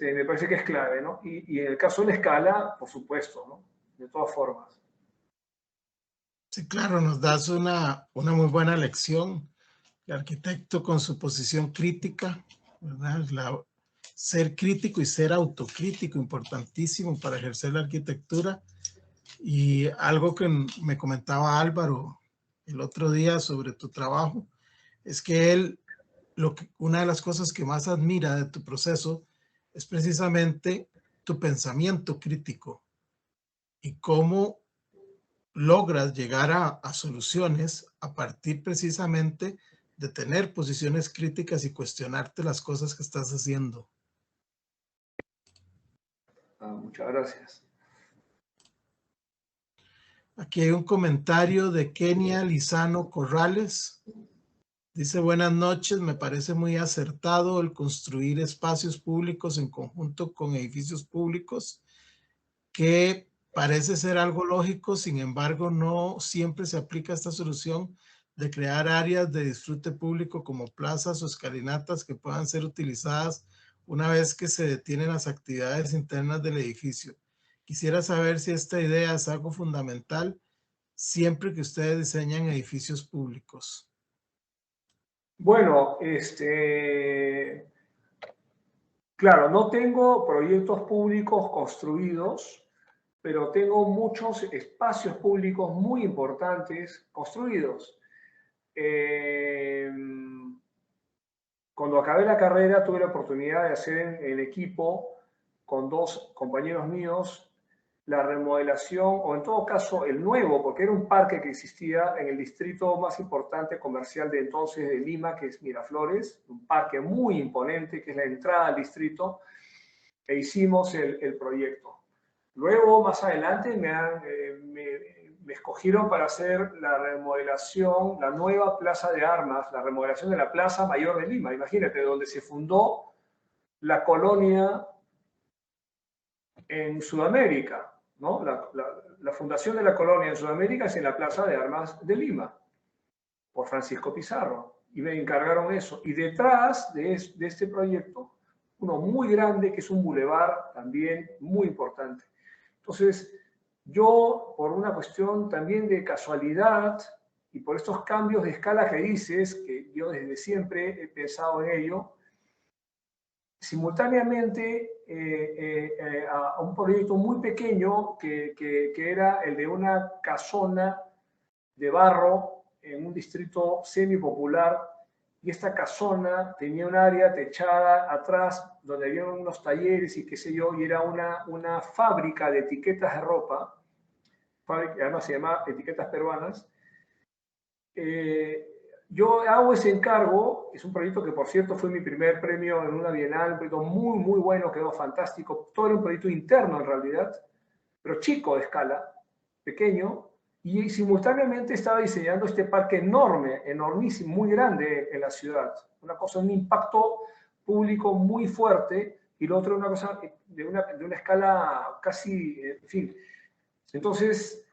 me parece que es clave, ¿no? Y en el caso de la escala, por supuesto, ¿no? De todas formas. Sí, claro, nos das una muy buena lección. El arquitecto con su posición crítica, ¿verdad? Ser crítico y ser autocrítico, importantísimo para ejercer la arquitectura. Y algo que me comentaba Álvaro el otro día sobre tu trabajo, es que él, una de las cosas que más admira de tu proceso es precisamente tu pensamiento crítico y cómo logras llegar a soluciones a partir precisamente de tener posiciones críticas y cuestionarte las cosas que estás haciendo. Muchas gracias. Aquí hay un comentario de Kenia Lizano Corrales. Dice, buenas noches, me parece muy acertado el construir espacios públicos en conjunto con edificios públicos, que parece ser algo lógico, sin embargo, no siempre se aplica esta solución de crear áreas de disfrute público como plazas o escalinatas que puedan ser utilizadas una vez que se detienen las actividades internas del edificio. Quisiera saber si esta idea es algo fundamental siempre que ustedes diseñan edificios públicos. Bueno, claro, no tengo proyectos públicos construidos, pero tengo muchos espacios públicos muy importantes construidos. Cuando acabé la carrera tuve la oportunidad de hacer en equipo con dos compañeros míos la remodelación, o en todo caso el nuevo, porque era un parque que existía en el distrito más importante comercial de entonces de Lima, que es Miraflores, un parque muy imponente, que es la entrada al distrito, e hicimos el proyecto. Luego, más adelante, me escogieron para hacer la remodelación, la nueva Plaza de Armas, la remodelación de la Plaza Mayor de Lima, imagínate, donde se fundó la colonia en Sudamérica, ¿no? La fundación de la colonia en Sudamérica es en la Plaza de Armas de Lima, por Francisco Pizarro, y me encargaron eso. Y detrás de este proyecto, uno muy grande, que es un bulevar también muy importante. Entonces, yo, por una cuestión también de casualidad y por estos cambios de escala que dices, que yo desde siempre he pensado en ello, simultáneamente a un proyecto muy pequeño que era el de una casona de barro en un distrito semipopular, y esta casona tenía un área techada atrás donde había unos talleres y qué sé yo, y era una fábrica de etiquetas de ropa, además se llama Etiquetas Peruanas. Yo hago ese encargo, es un proyecto que por cierto fue mi primer premio en una bienal, un proyecto muy, muy bueno, quedó fantástico. Todo era un proyecto interno en realidad, pero chico de escala, pequeño, y simultáneamente estaba diseñando este parque enorme, enormísimo, muy grande en la ciudad. Una cosa, un impacto público muy fuerte, y lo otro una cosa de una escala casi, en fin. Entonces,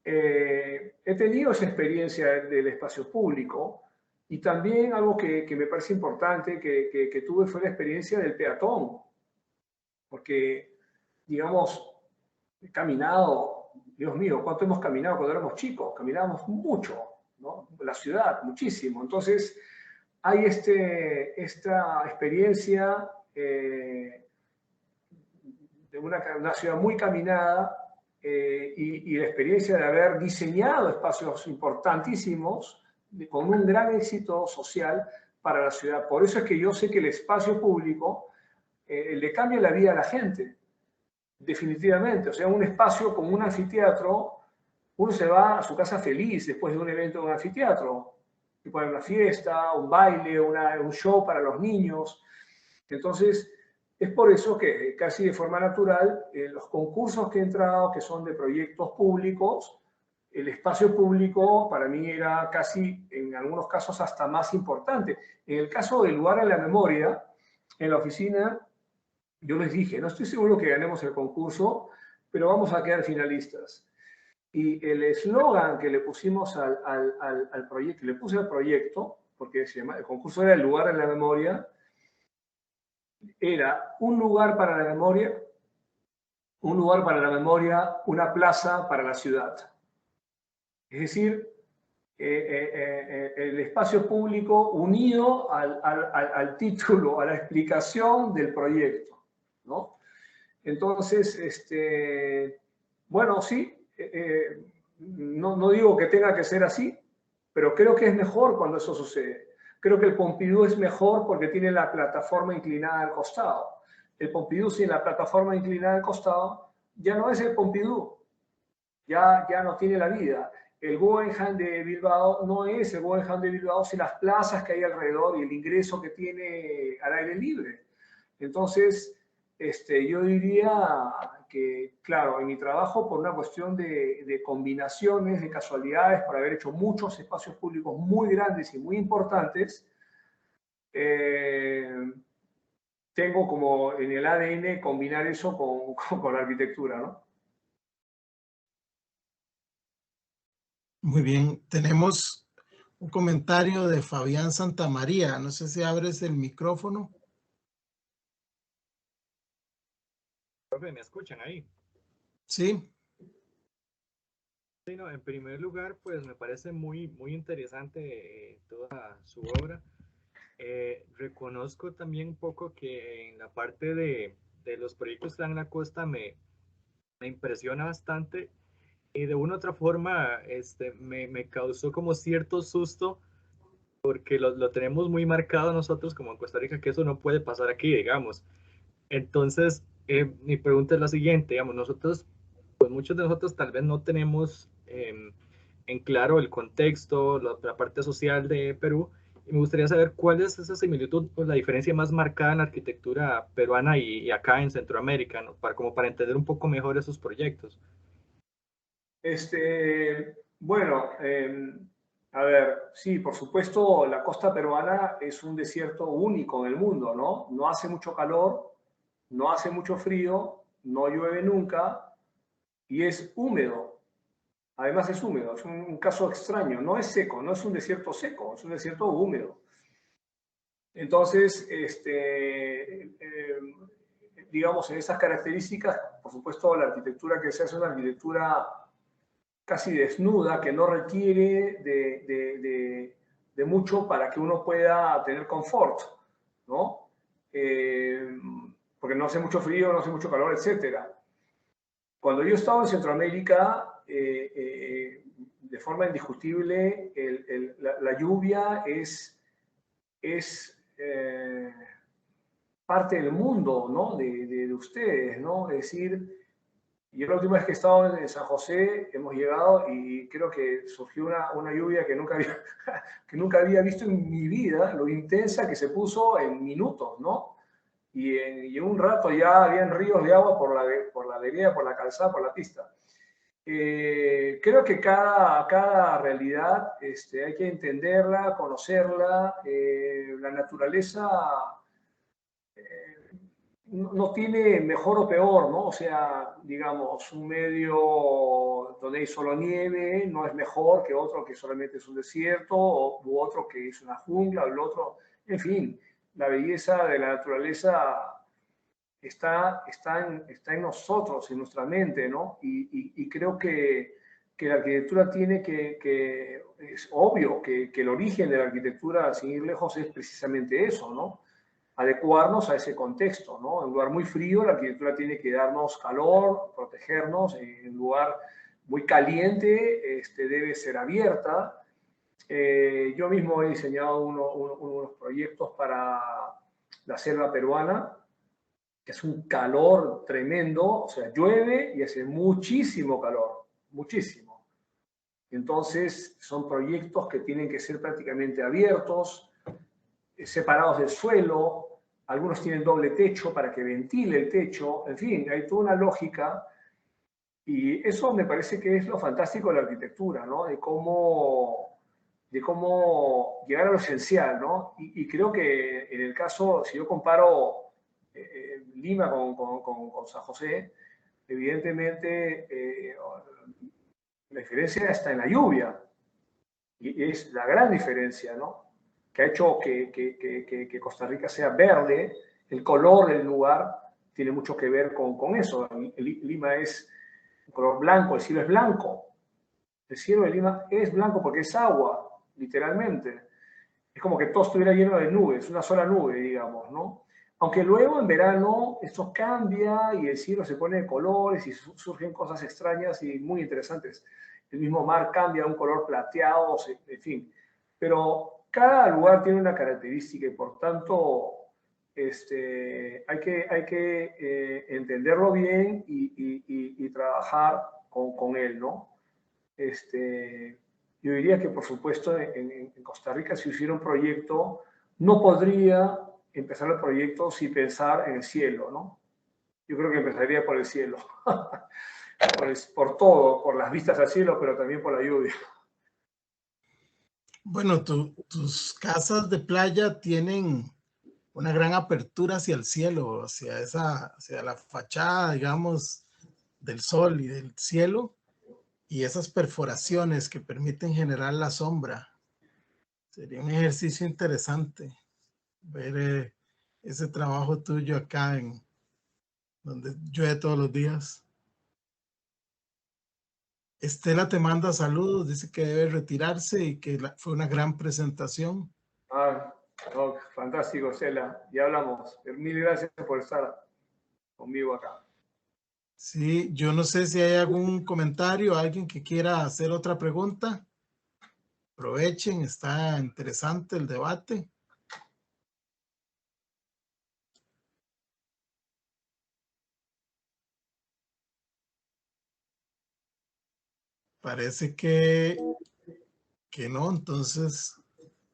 he tenido esa experiencia del espacio público, y también algo que me parece importante que tuve fue la experiencia del peatón, porque, digamos, he caminado, Dios mío, ¿cuánto hemos caminado cuando éramos chicos? Caminábamos mucho, ¿no? La ciudad, muchísimo. Entonces, hay esta experiencia una ciudad muy caminada, y la experiencia de haber diseñado espacios importantísimos con un gran éxito social para la ciudad. Por eso es que yo sé que el espacio público le cambia la vida a la gente, definitivamente. O sea, un espacio como un anfiteatro, uno se va a su casa feliz después de un evento en un anfiteatro. Y puede haber una fiesta, un baile, un show para los niños. Entonces, es por eso que casi de forma natural, los concursos que he entrado, que son de proyectos públicos, el espacio público para mí era casi, en algunos casos, hasta más importante. En el caso del lugar en la memoria, en la oficina, yo les dije, no estoy seguro que ganemos el concurso, pero vamos a quedar finalistas. Y el eslogan que le pusimos al proyecto, le puse al proyecto, porque el concurso era el lugar en la memoria, era un lugar para la memoria, una plaza para la ciudad. Es decir, el espacio público unido al título, a la explicación del proyecto, ¿no? Entonces, bueno, sí, no digo que tenga que ser así, pero creo que es mejor cuando eso sucede. Creo que el Pompidou es mejor porque tiene la plataforma inclinada al costado. El Pompidou sin la plataforma inclinada al costado ya no es el Pompidou, ya no tiene la vida. El Guggenheim de Bilbao no es el Guggenheim de Bilbao sin las plazas que hay alrededor y el ingreso que tiene al aire libre. Entonces, yo diría que, claro, en mi trabajo, por una cuestión de combinaciones, de casualidades, por haber hecho muchos espacios públicos muy grandes y muy importantes, tengo como en el ADN combinar eso con la arquitectura, ¿no? Muy bien, tenemos un comentario de Fabián Santamaría. No sé si abres el micrófono. Profe, ¿me escuchan ahí? Sí. Sí, no, en primer lugar, pues me parece muy interesante toda su obra. Reconozco también un poco que en la parte de los proyectos que dan en la costa me impresiona bastante y de una u otra forma me causó como cierto susto porque lo tenemos muy marcado nosotros como en Costa Rica que eso no puede pasar aquí, digamos. Entonces, mi pregunta es la siguiente, digamos, nosotros, pues muchos de nosotros tal vez no tenemos en claro el contexto, la parte social de Perú, y me gustaría saber cuál es esa similitud o la diferencia más marcada en la arquitectura peruana y acá en Centroamérica, ¿no? Como para entender un poco mejor esos proyectos. Bueno, a ver, sí, por supuesto, la costa peruana es un desierto único en el mundo, ¿no? No hace mucho calor, no hace mucho frío, no llueve nunca y es húmedo. Además es húmedo, es un caso extraño, no es seco, no es un desierto seco, es un desierto húmedo. Entonces, digamos, en esas características, por supuesto, la arquitectura que se hace es una arquitectura casi desnuda, que no requiere de mucho para que uno pueda tener confort, ¿no? Porque no hace mucho frío, no hace mucho calor, etc. Cuando yo estaba en Centroamérica, de forma indiscutible, la lluvia es parte del mundo, ¿no? de ustedes, ¿no? Es decir, yo la última vez que he estado en San José, hemos llegado y creo que surgió una lluvia que nunca había visto en mi vida, lo intensa que se puso en minutos, ¿no? Y en un rato ya habían ríos de agua por la avenida, por la calzada, por la pista. Creo que cada realidad hay que entenderla, conocerla. La naturaleza no tiene mejor o peor, ¿no? O sea, digamos, un medio donde hay solo nieve no es mejor que otro que solamente es un desierto, u otro que es una jungla, o el otro, en fin, la belleza de la naturaleza está en nosotros, en nuestra mente, ¿no? Y creo que la arquitectura tiene es obvio que el origen de la arquitectura, sin ir lejos, es precisamente eso, ¿no? adecuarnos a ese contexto, ¿no? En un lugar muy frío, la arquitectura tiene que darnos calor, protegernos. En un lugar muy caliente, debe ser abierta. Yo mismo he diseñado unos proyectos para la selva peruana, que es un calor tremendo, o sea, llueve y hace muchísimo calor, muchísimo. Entonces, son proyectos que tienen que ser prácticamente abiertos, separados del suelo. Algunos tienen doble techo para que ventile el techo. En fin, hay toda una lógica. Y eso me parece que es lo fantástico de la arquitectura, ¿no? De cómo llegar a lo esencial, ¿no? Y creo que en el caso, si yo comparo Lima con San José, evidentemente la diferencia está en la lluvia. Y es la gran diferencia, ¿no? Que ha hecho que Costa Rica sea verde. El color del lugar tiene mucho que ver con eso. Lima es un color blanco, el cielo es blanco. El cielo de Lima es blanco porque es agua, literalmente. Es como que todo estuviera lleno de nubes, una sola nube, digamos, ¿no? Aunque luego en verano esto cambia y el cielo se pone de colores y surgen cosas extrañas y muy interesantes. El mismo mar cambia a un color plateado, en fin. Pero cada lugar tiene una característica y por tanto hay que entenderlo bien y trabajar con él, ¿no? Yo diría que, por supuesto, en Costa Rica, si hiciera un proyecto, no podría empezar el proyecto sin pensar en el cielo, ¿no? Yo creo que empezaría por el cielo. por todo, por las vistas al cielo, pero también por la lluvia. Bueno, tus casas de playa tienen una gran apertura hacia el cielo, hacia la fachada, digamos, del sol y del cielo, y esas perforaciones que permiten generar la sombra. Sería un ejercicio interesante ver ese trabajo tuyo acá en donde llueve todos los días. Estela te manda saludos, dice que debe retirarse y que fue una gran presentación. No, fantástico, Estela. Ya hablamos. Mil gracias por estar conmigo acá. Sí, yo no sé si hay algún comentario, alguien que quiera hacer otra pregunta. Aprovechen, está interesante el debate. Parece que no, entonces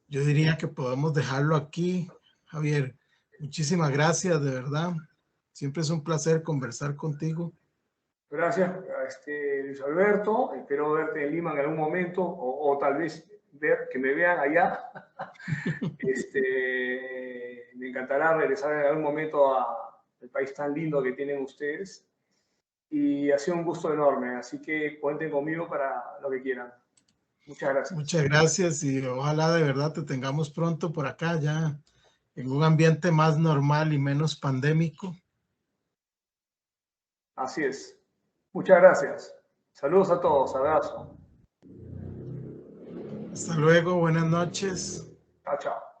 yo diría que podemos dejarlo aquí. Javier, muchísimas gracias, de verdad. Siempre es un placer conversar contigo. Gracias, Luis Alberto. Espero verte en Lima en algún momento o tal vez que me vean allá. Me encantará regresar en algún momento al país tan lindo que tienen ustedes. Y ha sido un gusto enorme, así que cuenten conmigo para lo que quieran. Muchas gracias. Muchas gracias y ojalá de verdad te tengamos pronto por acá ya en un ambiente más normal y menos pandémico. Así es. Muchas gracias. Saludos a todos. Abrazo. Hasta luego. Buenas noches. Chao, chao.